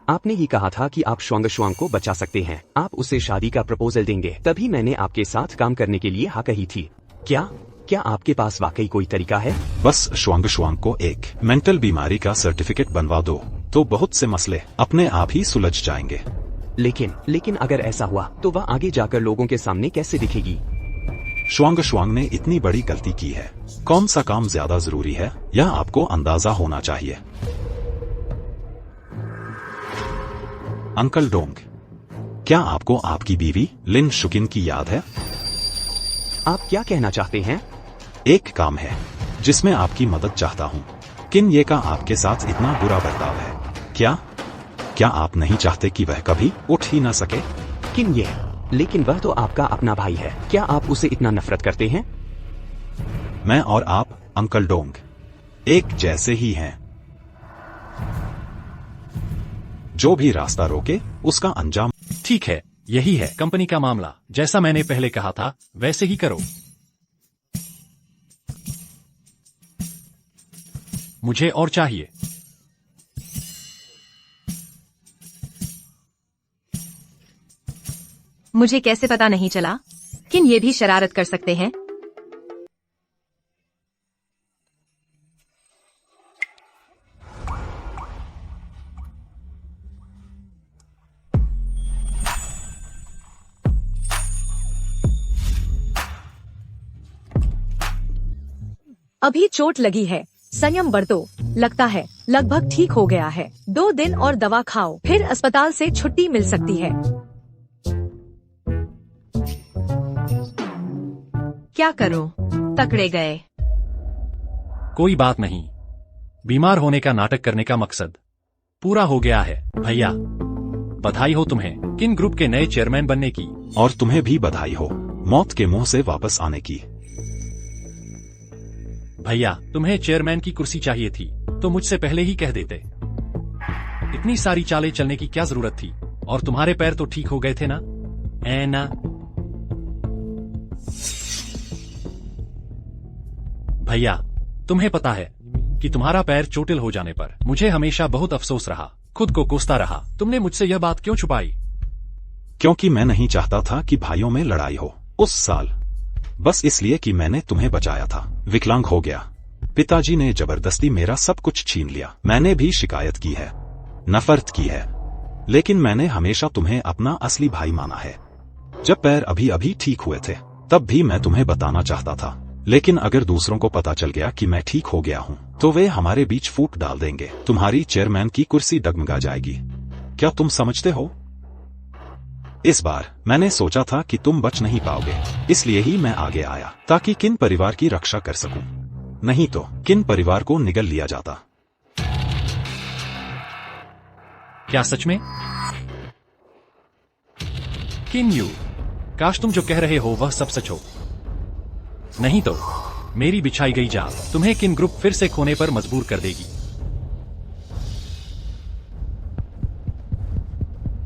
आपने ही कहा था कि आप श्वांग को बचा सकते हैं। आप उसे शादी का प्रपोजल देंगे, तभी मैंने आपके साथ काम करने के लिए हाँ कही थी। क्या आपके पास वाकई कोई तरीका है? बस श्वांग को एक मेंटल बीमारी का सर्टिफिकेट बनवा दो तो बहुत से मसले अपने आप ही सुलझ जाएंगे। लेकिन अगर ऐसा हुआ तो वह आगे जाकर लोगों के सामने कैसे दिखेगी? श्वांग ने इतनी बड़ी गलती की है। कौन सा काम ज्यादा जरूरी है यह आपको अंदाजा होना चाहिए। अंकल डोंग, क्या आपको आपकी बीवी लिन शुकिन की याद है? आप क्या कहना चाहते हैं? एक काम है जिसमें आपकी मदद चाहता हूँ। किन ये का आपके साथ इतना बुरा बर्ताव है। क्या आप नहीं चाहते कि वह कभी उठ ही ना सके? किन ये? लेकिन वह तो आपका अपना भाई है। क्या आप उसे इतना नफरत करते हैं? मैं और आप अंकल डोंग एक जैसे ही हैं। जो भी रास्ता रोके उसका अंजाम। ठीक है, यही है कंपनी का मामला। जैसा मैंने पहले कहा था वैसे ही करो। मुझे और चाहिए। मुझे कैसे पता नहीं चला? किन ये भी शरारत कर सकते हैं? अभी चोट लगी है, संयम बरतो। लगता है लगभग ठीक हो गया है। 2 दिन और दवा खाओ, फिर अस्पताल से छुट्टी मिल सकती है। क्या करूं? तकड़े गए। कोई बात नहीं, बीमार होने का नाटक करने का मकसद पूरा हो गया है। भैया बधाई हो तुम्हें किन ग्रुप के नए चेयरमैन बनने की। और तुम्हें भी बधाई हो मौत के मुंह से वापस आने की। भैया तुम्हें चेयरमैन की कुर्सी चाहिए थी तो मुझसे पहले ही कह देते। इतनी सारी चालें चलने की क्या जरूरत थी? और तुम्हारे पैर तो ठीक हो गए थे ना? ना भैया, तुम्हें पता है कि तुम्हारा पैर चोटिल हो जाने पर मुझे हमेशा बहुत अफसोस रहा, खुद को कोसता रहा। तुमने मुझसे यह बात क्यों छुपाई? क्योंकि मैं नहीं चाहता था कि भाइयों में लड़ाई हो उस साल। बस इसलिए कि मैंने तुम्हें बचाया था। विकलांग हो गया, पिताजी ने जबरदस्ती मेरा सब कुछ छीन लिया। मैंने भी शिकायत की है, नफरत की है, लेकिन मैंने हमेशा तुम्हें अपना असली भाई माना है। जब पैर अभी अभी ठीक हुए थे तब भी मैं तुम्हें बताना चाहता था, लेकिन अगर दूसरों को पता चल गया कि मैं ठीक हो गया हूँ तो वे हमारे बीच फूट डाल देंगे। तुम्हारी चेयरमैन की कुर्सी डगमगा जाएगी। क्या तुम समझते हो? इस बार मैंने सोचा था कि तुम बच नहीं पाओगे, इसलिए ही मैं आगे आया ताकि किन परिवार की रक्षा कर सकूं। नहीं तो किन परिवार को निगल लिया जाता। क्या सच में? किन यू, काश तुम जो कह रहे हो वह सब सच हो। नहीं तो मेरी बिछाई गई जाल तुम्हें किन ग्रुप फिर से खोने पर मजबूर कर देगी।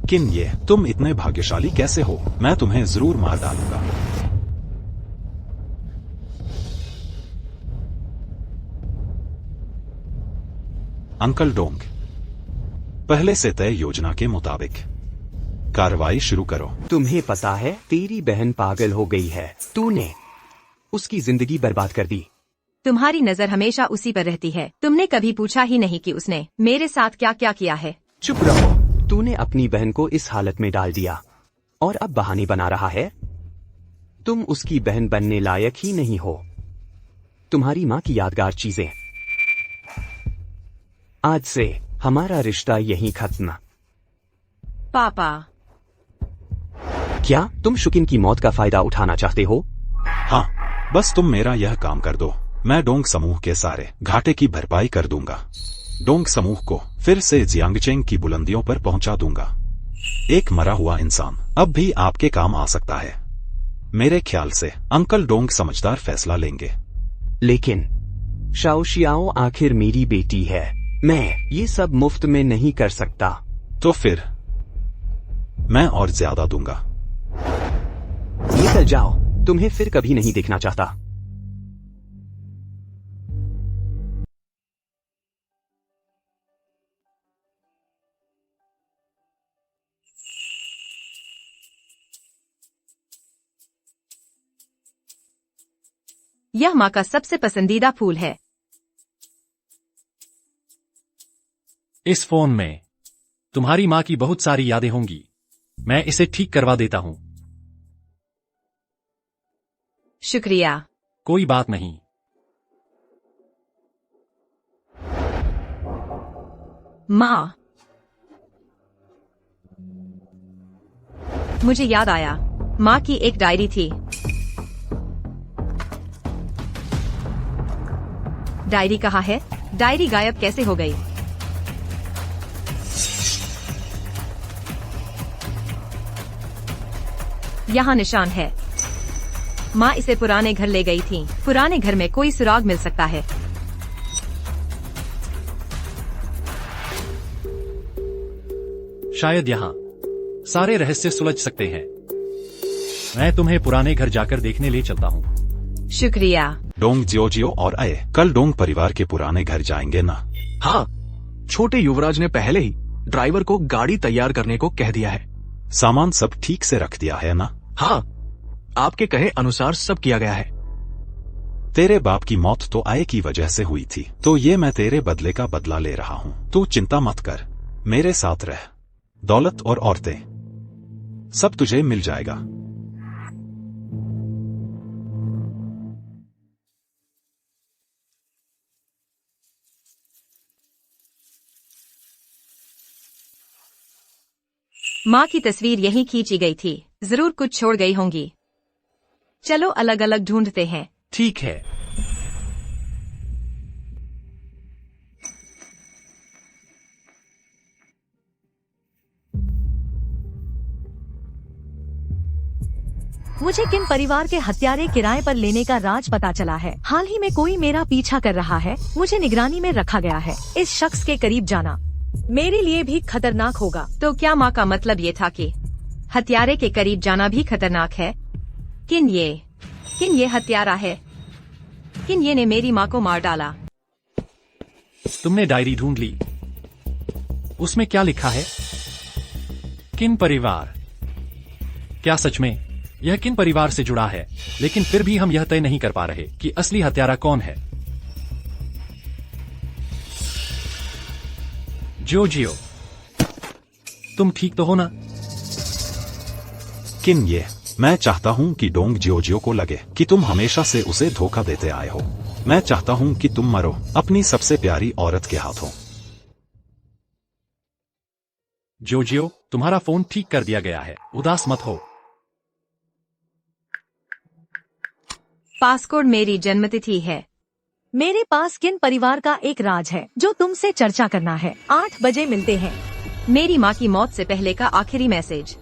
किन ये, तुम इतने भाग्यशाली कैसे हो? मैं तुम्हें जरूर मार डालूंगा। अंकल डोंग, पहले से तय योजना के मुताबिक कार्रवाई शुरू करो। तुम्हें पता है तेरी बहन पागल हो गई है। तूने उसकी जिंदगी बर्बाद कर दी। तुम्हारी नजर हमेशा उसी पर रहती है। तुमने कभी पूछा ही नहीं कि उसने मेरे साथ क्या क्या किया है। चुप रहो। तूने अपनी बहन को इस हालत में डाल दिया और अब बहाने बना रहा है। तुम उसकी बहन बनने लायक ही नहीं हो। तुम्हारी माँ की यादगार चीजें। आज से हमारा रिश्ता यहीं खत्म। पापा, क्या तुम शुकिन की मौत का फायदा उठाना चाहते हो? हाँ, बस तुम मेरा यह काम कर दो, मैं डोंग समूह के सारे घाटे की भरपाई कर दूंगा। डोंग समूह को फिर से जियांगचेंग की बुलंदियों पर पहुंचा दूंगा। एक मरा हुआ इंसान अब भी आपके काम आ सकता है। मेरे ख्याल से अंकल डोंग समझदार फैसला लेंगे। लेकिन शाओ शियाओ आखिर मेरी बेटी है, मैं ये सब मुफ्त में नहीं कर सकता। तो फिर मैं और ज्यादा दूंगा। निकल जाओ, तुम्हें फिर कभी नहीं देखना चाहता। यह माँ का सबसे पसंदीदा फूल है। इस फोन में तुम्हारी माँ की बहुत सारी यादें होंगी। मैं इसे ठीक करवा देता हूँ। शुक्रिया। कोई बात नहीं। माँ, मुझे याद आया, माँ की एक डायरी थी। डायरी कहाँ है? डायरी गायब कैसे हो गई? यहाँ निशान है। माँ इसे पुराने घर ले गई थी। पुराने घर में कोई सुराग मिल सकता है। शायद यहाँ सारे रहस्य सुलझ सकते हैं। मैं तुम्हें पुराने घर जाकर देखने ले चलता हूँ। शुक्रिया। डोंग जियोजियो और आए कल डोंग परिवार के पुराने घर जाएंगे ना? हाँ, छोटे युवराज ने पहले ही ड्राइवर को गाड़ी तैयार करने को कह दिया है। सामान सब ठीक से रख दिया है ना? हाँ, आपके कहे अनुसार सब किया गया है। तेरे बाप की मौत तो आए की वजह से हुई थी, तो ये मैं तेरे बदले का बदला ले रहा हूँ। तू चिंता मत कर, मेरे साथ रह। दौलत और औरतें सब तुझे मिल जाएगा। माँ की तस्वीर यहीं खींची गई थी। जरूर कुछ छोड़ गई होंगी। चलो अलग अलग ढूंढते हैं। ठीक है। मुझे किन परिवार के हत्यारे किराए पर लेने का राज पता चला है। हाल ही में कोई मेरा पीछा कर रहा है। मुझे निगरानी में रखा गया है। इस शख्स के करीब जाना मेरे लिए भी खतरनाक होगा। तो क्या माँ का मतलब ये था कि हत्यारे के करीब जाना भी खतरनाक है? किन ये हत्यारा है? किन ये ने मेरी माँ को मार डाला? तुमने डायरी ढूंढ ली? उसमें क्या लिखा है? किन परिवार? क्या सच में यह किन परिवार से जुड़ा है? लेकिन फिर भी हम यह तय नहीं कर पा रहे कि असली हत्यारा कौन है। जियो, तुम ठीक तो हो ना? किन ये? मैं चाहता हूँ कि डोंग जियोजियो को लगे कि तुम हमेशा से उसे धोखा देते आए हो। मैं चाहता हूँ कि तुम मरो अपनी सबसे प्यारी औरत के हाथों। जियो, तुम्हारा फोन ठीक कर दिया गया है। उदास मत हो। पासकोड मेरी जन्मतिथि है। मेरे पास किन परिवार का एक राज है जो तुमसे चर्चा करना है। 8 बजे मिलते हैं। मेरी माँ की मौत से पहले का आखिरी मैसेज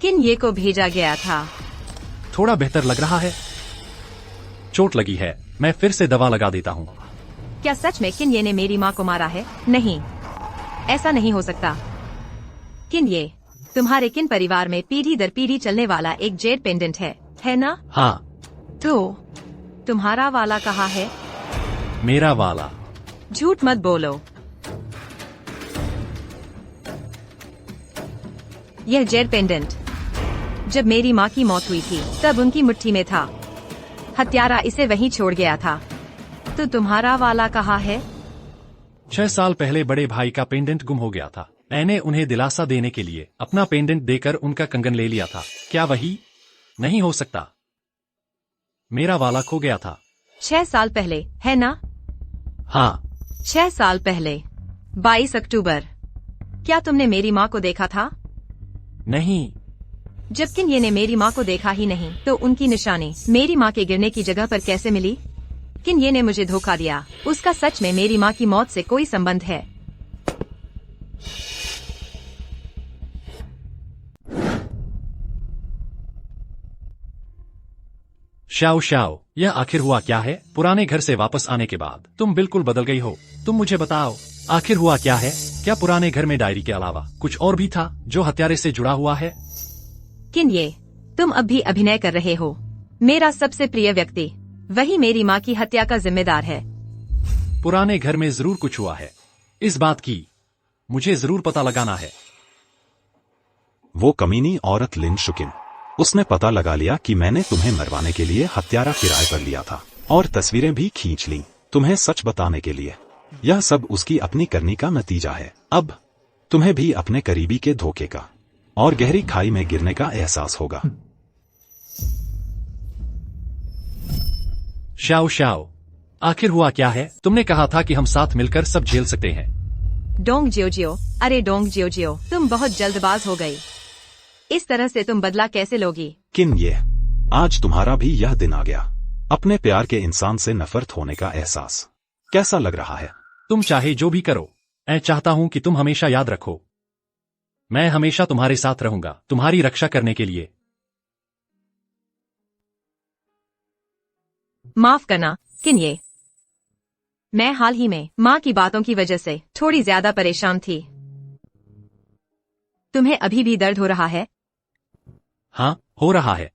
किन ये को भेजा गया था। थोड़ा बेहतर लग रहा है। चोट लगी है, मैं फिर से दवा लगा देता हूँ। क्या सच में किन ये ने मेरी माँ को मारा है? नहीं, ऐसा नहीं हो सकता। किन ये तुम्हारे किन परिवार में पीढ़ी दर पीढ़ी चलने वाला एक जेड पेंडेंट है ना? हाँ। तो तुम्हारा वाला कहाँ है? मेरा वाला? झूठ मत बोलो। यह जेड पेंडेंट जब मेरी माँ की मौत हुई थी तब उनकी मुट्ठी में था। हत्यारा इसे वहीं छोड़ गया था। तो तुम्हारा वाला कहाँ है? 6 साल पहले बड़े भाई का पेंडेंट गुम हो गया था। मैंने उन्हें दिलासा देने के लिए अपना पेंडेंट देकर उनका कंगन ले लिया था। क्या वही नहीं हो सकता? मेरा वाला खो गया था। 6 साल पहले, है ना? हाँ। 6 साल पहले 22 अक्टूबर। क्या तुमने मेरी माँ को देखा था? नहीं। जब किन ये ने मेरी माँ को देखा ही नहीं तो उनकी निशानी मेरी माँ के गिरने की जगह पर कैसे मिली? किन ये ने मुझे धोखा दिया। उसका सच में मेरी माँ की मौत से कोई संबंध है? श्याओ श्याओ, यह आखिर हुआ क्या है? पुराने घर से वापस आने के बाद तुम बिल्कुल बदल गई हो। तुम मुझे बताओ, आखिर हुआ क्या है? क्या पुराने घर में डायरी के अलावा कुछ और भी था जो हत्यारे से जुड़ा हुआ है? किन ये तुम अब भी अभिनय कर रहे हो? मेरा सबसे प्रिय व्यक्ति, वही मेरी माँ की हत्या का जिम्मेदार है। पुराने घर में जरूर कुछ हुआ है। इस बात की मुझे जरूर पता लगाना है। वो कमीनी औरत लिन शुकिन, उसने पता लगा लिया कि मैंने तुम्हें मरवाने के लिए हत्यारा किराए पर लिया था और तस्वीरें भी खींच ली तुम्हें सच बताने के लिए। यह सब उसकी अपनी करनी का नतीजा है। अब तुम्हें भी अपने करीबी के धोखे का और गहरी खाई में गिरने का एहसास होगा। श्याओ श्याओ, आखिर हुआ क्या है? तुमने कहा था कि हम साथ मिलकर सब झेल सकते हैं। डोंग जियोजियो, अरे डोंग जियोजियो, तुम बहुत जल्दबाज हो गई। इस तरह से तुम बदला कैसे लोगी? किन ये, आज तुम्हारा भी यह दिन आ गया। अपने प्यार के इंसान से नफरत होने का एहसास कैसा लग रहा है? तुम चाहे जो भी करो, मैं चाहता हूं कि तुम हमेशा याद रखो, मैं हमेशा तुम्हारे साथ रहूंगा, तुम्हारी रक्षा करने के लिए। माफ करना किन ये, मैं हाल ही में माँ की बातों की वजह से थोड़ी ज्यादा परेशान थी। तुम्हें अभी भी दर्द हो रहा है? हाँ, हो रहा है।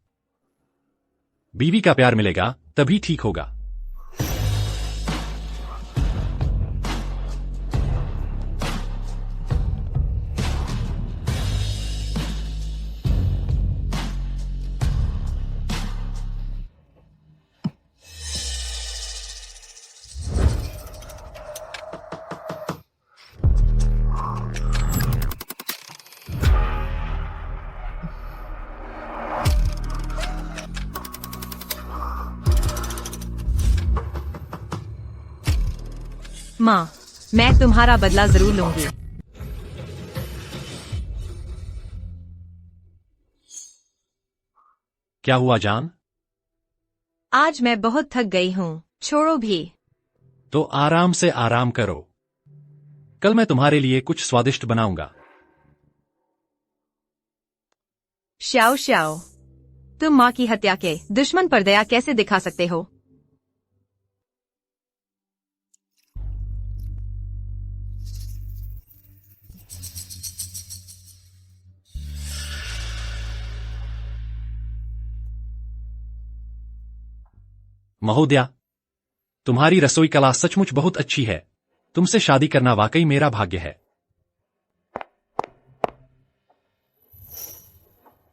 बीवी का प्यार मिलेगा तभी ठीक होगा। माँ, मैं तुम्हारा बदला जरूर लूंगी। क्या हुआ जान? आज मैं बहुत थक गई हूँ, छोड़ो भी। तो आराम से आराम करो, कल मैं तुम्हारे लिए कुछ स्वादिष्ट बनाऊंगा। श्याओ श्याओ, तुम माँ की हत्या के दुश्मन पर दया कैसे दिखा सकते हो? महोदया, तुम्हारी रसोई कला सचमुच बहुत अच्छी है। तुमसे शादी करना वाकई मेरा भाग्य है।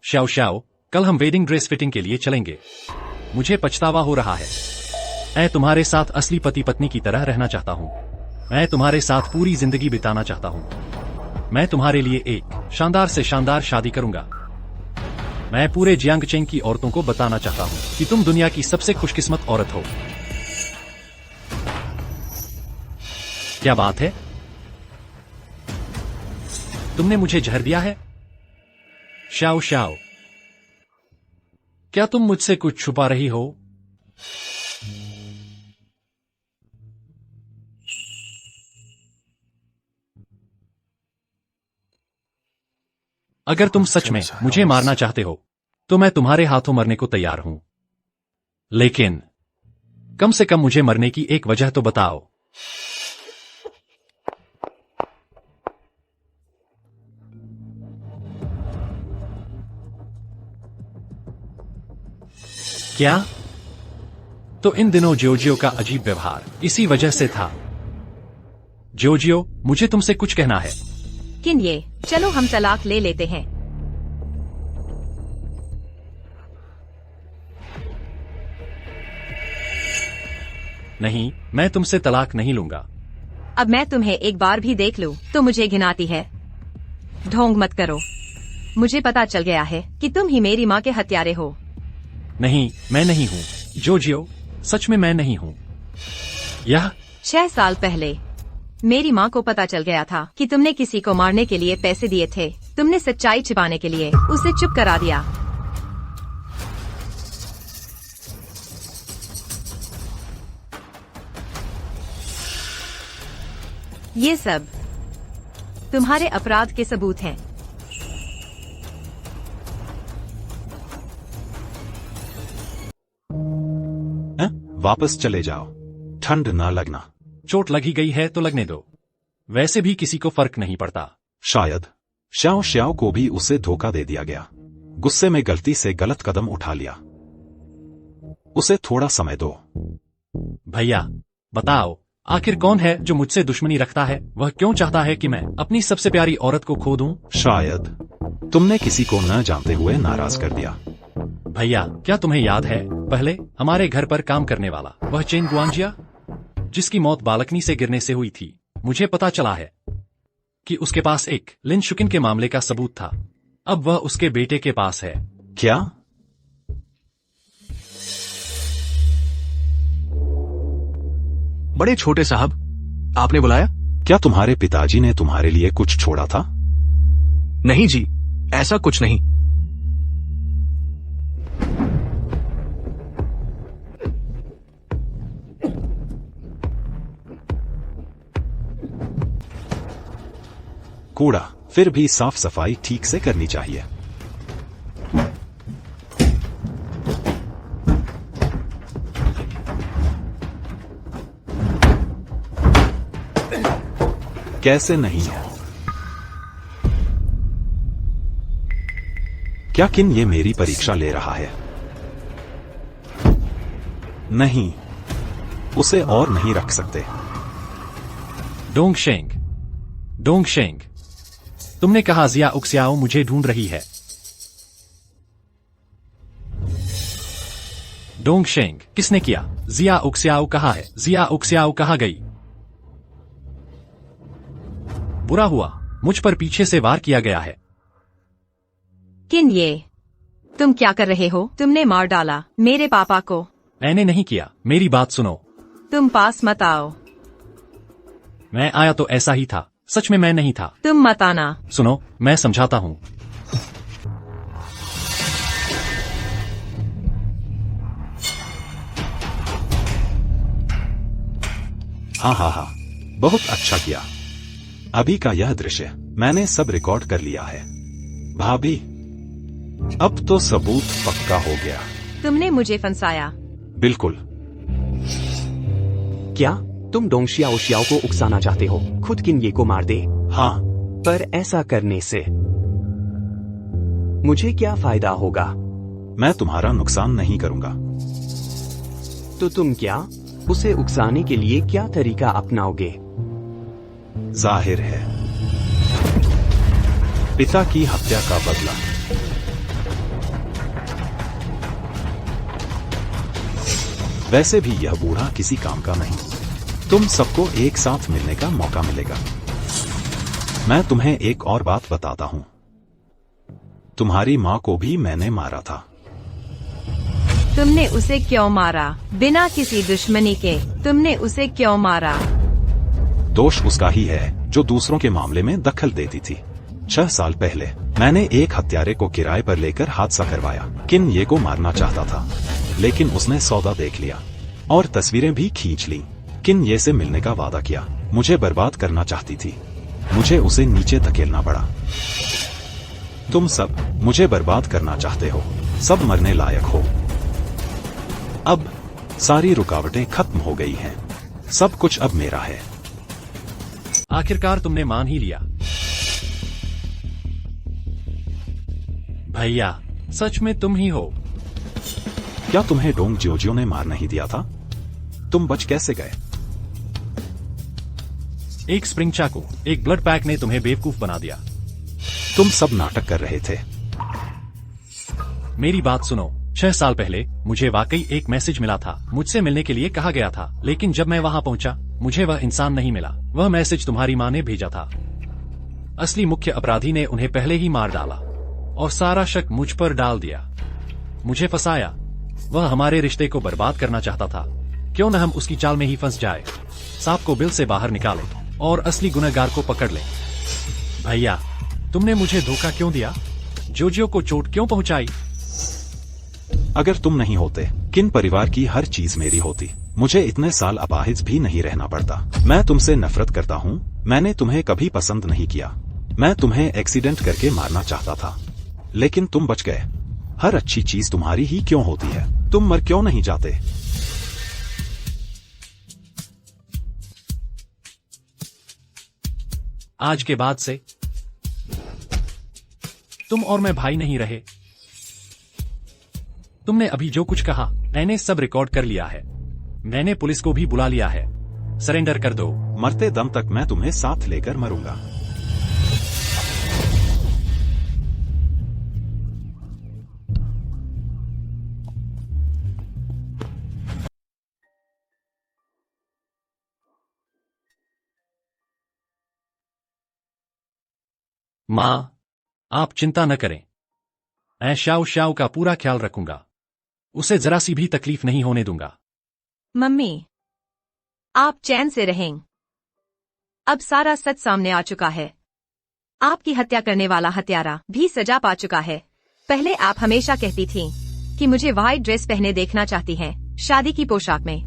श्याओ श्याओ, कल हम वेडिंग ड्रेस फिटिंग के लिए चलेंगे। मुझे पछतावा हो रहा है। मैं तुम्हारे साथ असली पति पत्नी की तरह रहना चाहता हूँ। मैं तुम्हारे साथ पूरी जिंदगी बिताना चाहता हूँ। मैं तुम्हारे लिए एक शानदार से शानदार शादी करूंगा। मैं पूरे जियांगचेंग की औरतों को बताना चाहता हूँ कि तुम दुनिया की सबसे खुशकिस्मत औरत हो। क्या बात है? तुमने मुझे जहर दिया है? श्याओ श्याओ, क्या तुम मुझसे कुछ छुपा रही हो? अगर तुम सच में मुझे मारना चाहते हो तो मैं तुम्हारे हाथों मरने को तैयार हूं, लेकिन कम से कम मुझे मरने की एक वजह तो बताओ। क्या? तो इन दिनों जियोजियो का अजीब व्यवहार इसी वजह से था। जियोजियो, मुझे तुमसे कुछ कहना है। किन ये, चलो हम तलाक ले लेते हैं। नहीं, मैं तुमसे तलाक नहीं लूंगा। अब मैं तुम्हें एक बार भी देख लूं तो मुझे घिनाती है। ढोंग मत करो, मुझे पता चल गया है कि तुम ही मेरी माँ के हत्यारे हो। नहीं, मैं नहीं हूँ जियोजियो, सच में मैं नहीं हूँ। यह 6 साल पहले मेरी माँ को पता चल गया था कि तुमने किसी को मारने के लिए पैसे दिए थे। तुमने सच्चाई छिपाने के लिए उसे चुप करा दिया। ये सब तुम्हारे अपराध के सबूत हैं। वापस चले जाओ, ठंड ना लगना। चोट लगी गई है तो लगने दो, वैसे भी किसी को फर्क नहीं पड़ता। शायद श्याओ श्याओ को भी उसे धोखा दे दिया गया। गुस्से में गलती से गलत कदम उठा लिया। उसे थोड़ा समय दो। भैया बताओ, आखिर कौन है जो मुझसे दुश्मनी रखता है? वह क्यों चाहता है कि मैं अपनी सबसे प्यारी औरत को खो दूं? शायद तुमने किसी को न जानते हुए नाराज कर दिया। भैया क्या तुम्हें याद है पहले हमारे घर पर काम करने वाला वह चेन गुआंजिया, जिसकी मौत बालकनी से गिरने से हुई थी? मुझे पता चला है कि उसके पास एक लिन शुकिन के मामले का सबूत था। अब वह उसके बेटे के पास है। क्या? बड़े छोटे साहब, आपने बुलाया? क्या तुम्हारे पिताजी ने तुम्हारे लिए कुछ छोड़ा था? नहीं जी, ऐसा कुछ नहीं। कूड़ा, फिर भी साफ सफाई ठीक से करनी चाहिए। कैसे नहीं है? क्या किन ये मेरी परीक्षा ले रहा है? नहीं, उसे और नहीं रख सकते। डोंगशेंग, डोंगशेंग, तुमने कहा जिया उक्स्याओ मुझे ढूंढ रही है। डोंगशेंग, किसने किया? जिया उक्स्याओ कहाँ है? जिया उक्स्याओ कहाँ गई? बुरा हुआ, मुझ पर पीछे से वार किया गया है। किन ये? तुम क्या कर रहे हो? तुमने मार डाला मेरे पापा को। मैंने नहीं किया, मेरी बात सुनो। तुम पास मत आओ। मैं आया तो ऐसा ही था, सच में मैं नहीं था। तुम मत आना। सुनो, मैं समझाता हूँ। हाँ, बहुत अच्छा किया। अभी का यह दृश्य मैंने सब रिकॉर्ड कर लिया है। भाभी, अब तो सबूत पक्का हो गया। तुमने मुझे फंसाया। बिल्कुल। क्या तुम डोंग शियाओ शियाओ को उकसाना चाहते हो? खुद किन ये को मार दे। हाँ, पर ऐसा करने से मुझे क्या फायदा होगा? मैं तुम्हारा नुकसान नहीं करूंगा। तो तुम क्या उसे उकसाने के लिए क्या तरीका अपनाओगे? जाहिर है, पिता की हत्या का बदला। वैसे भी यह बूढ़ा किसी काम का नहीं। तुम सबको एक साथ मिलने का मौका मिलेगा। मैं तुम्हें एक और बात बताता हूं। तुम्हारी मां को भी मैंने मारा था। तुमने उसे क्यों मारा? बिना किसी दुश्मनी के तुमने उसे क्यों मारा? दोष उसका ही है जो दूसरों के मामले में दखल देती थी। 6 साल पहले मैंने एक हत्यारे को किराए पर लेकर हादसा करवाया। किन ये को मारना चाहता था, लेकिन उसने सौदा देख लिया और तस्वीरें भी खींच ली। किन ये से मिलने का वादा किया। मुझे बर्बाद करना चाहती थी। मुझे उसे नीचे धकेलना पड़ा। तुम सब मुझे बर्बाद करना चाहते हो। सब मरने लायक हो। अब सारी रुकावटें खत्म हो गई हैं। सब कुछ अब मेरा है। आखिरकार तुमने मान ही लिया। भैया, सच में तुम ही हो? क्या तुम्हें डोंग जियोजियो ने मार नहीं दिया था? तुम बच कैसे गए? एक स्प्रिंग चाकू, एक ब्लड पैक ने तुम्हें बेवकूफ बना दिया। तुम सब नाटक कर रहे थे। मेरी बात सुनो। 6 साल पहले मुझे वाकई एक मैसेज मिला था। मुझसे मिलने के लिए कहा गया था, लेकिन जब मैं वहां पहुंचा मुझे वह इंसान नहीं मिला। वह मैसेज तुम्हारी मां ने भेजा था। असली मुख्य अपराधी ने उन्हें पहले ही मार डाला और सारा शक मुझ पर डाल दिया। मुझे फंसाया। वह हमारे रिश्ते को बर्बाद करना चाहता था। क्यों न हम उसकी चाल में ही फंस जाए। सांप को बिल से बाहर निकाले और असली गुनहगार को पकड़ ले। भैया, तुमने मुझे धोखा क्यों दिया? जोजियो को चोट क्यों पहुंचाई? अगर तुम नहीं होते, किन परिवार की हर चीज मेरी होती। मुझे इतने साल अपाहिज भी नहीं रहना पड़ता। मैं तुमसे नफरत करता हूँ। मैंने तुम्हें कभी पसंद नहीं किया। मैं तुम्हें एक्सीडेंट करके मारना चाहता था, लेकिन तुम बच गए। हर अच्छी चीज तुम्हारी ही क्यों होती है? तुम मर क्यों नहीं जाते? आज के बाद से तुम और मैं भाई नहीं रहे। तुमने अभी जो कुछ कहा मैंने सब रिकॉर्ड कर लिया है। मैंने पुलिस को भी बुला लिया है। सरेंडर कर दो। मरते दम तक मैं तुम्हें साथ लेकर मरूंगा। माँ, आप चिंता न करें। मैं शाओ शाओ का पूरा ख्याल रखूंगा। उसे जरा सी भी तकलीफ नहीं होने दूंगा। मम्मी, आप चैन से रहें। अब सारा सच सामने आ चुका है। आपकी हत्या करने वाला हत्यारा भी सजा पा चुका है। पहले आप हमेशा कहती थीं कि मुझे व्हाइट ड्रेस पहने देखना चाहती हैं, शादी की पोशाक में।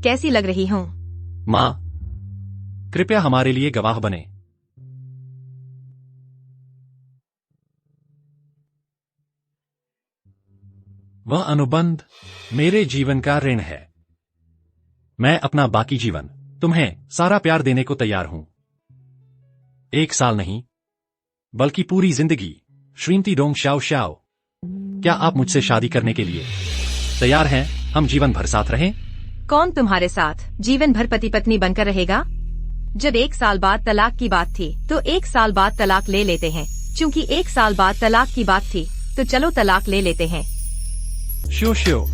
कैसी लग रही हूँ? माँ, कृपया हमारे लिए गवाह बने। वह अनुबंध मेरे जीवन का ऋण है। मैं अपना बाकी जीवन तुम्हें सारा प्यार देने को तैयार हूं। 1 साल नहीं, बल्कि पूरी जिंदगी। श्रीमती डोंग शाओ शाओ, क्या आप मुझसे शादी करने के लिए तैयार हैं? हम जीवन भर साथ रहें। कौन तुम्हारे साथ जीवन भर पति पत्नी बनकर रहेगा? जब 1 साल बाद तलाक की बात थी तो 1 साल बाद तलाक ले लेते हैं। चूंकि 1 साल बाद तलाक की बात थी तो चलो तलाक ले लेते हैं। Show show.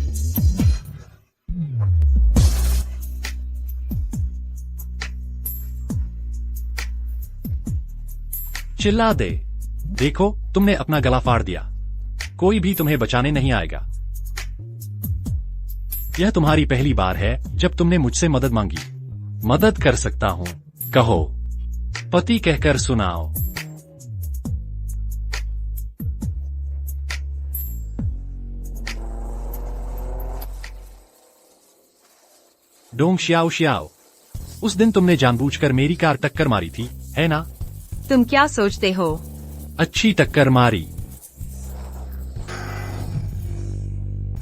चिल्ला दे। देखो, तुमने अपना गला फाड़ दिया। कोई भी तुम्हें बचाने नहीं आएगा। यह तुम्हारी पहली बार है जब तुमने मुझसे मदद मांगी। मदद कर सकता हूं, कहो। पति कहकर सुनाओ। डोंग श्याओ श्याओ, उस दिन तुमने जानबूझकर मेरी कार टक्कर मारी थी, है ना? तुम क्या सोचते हो? अच्छी टक्कर मारी।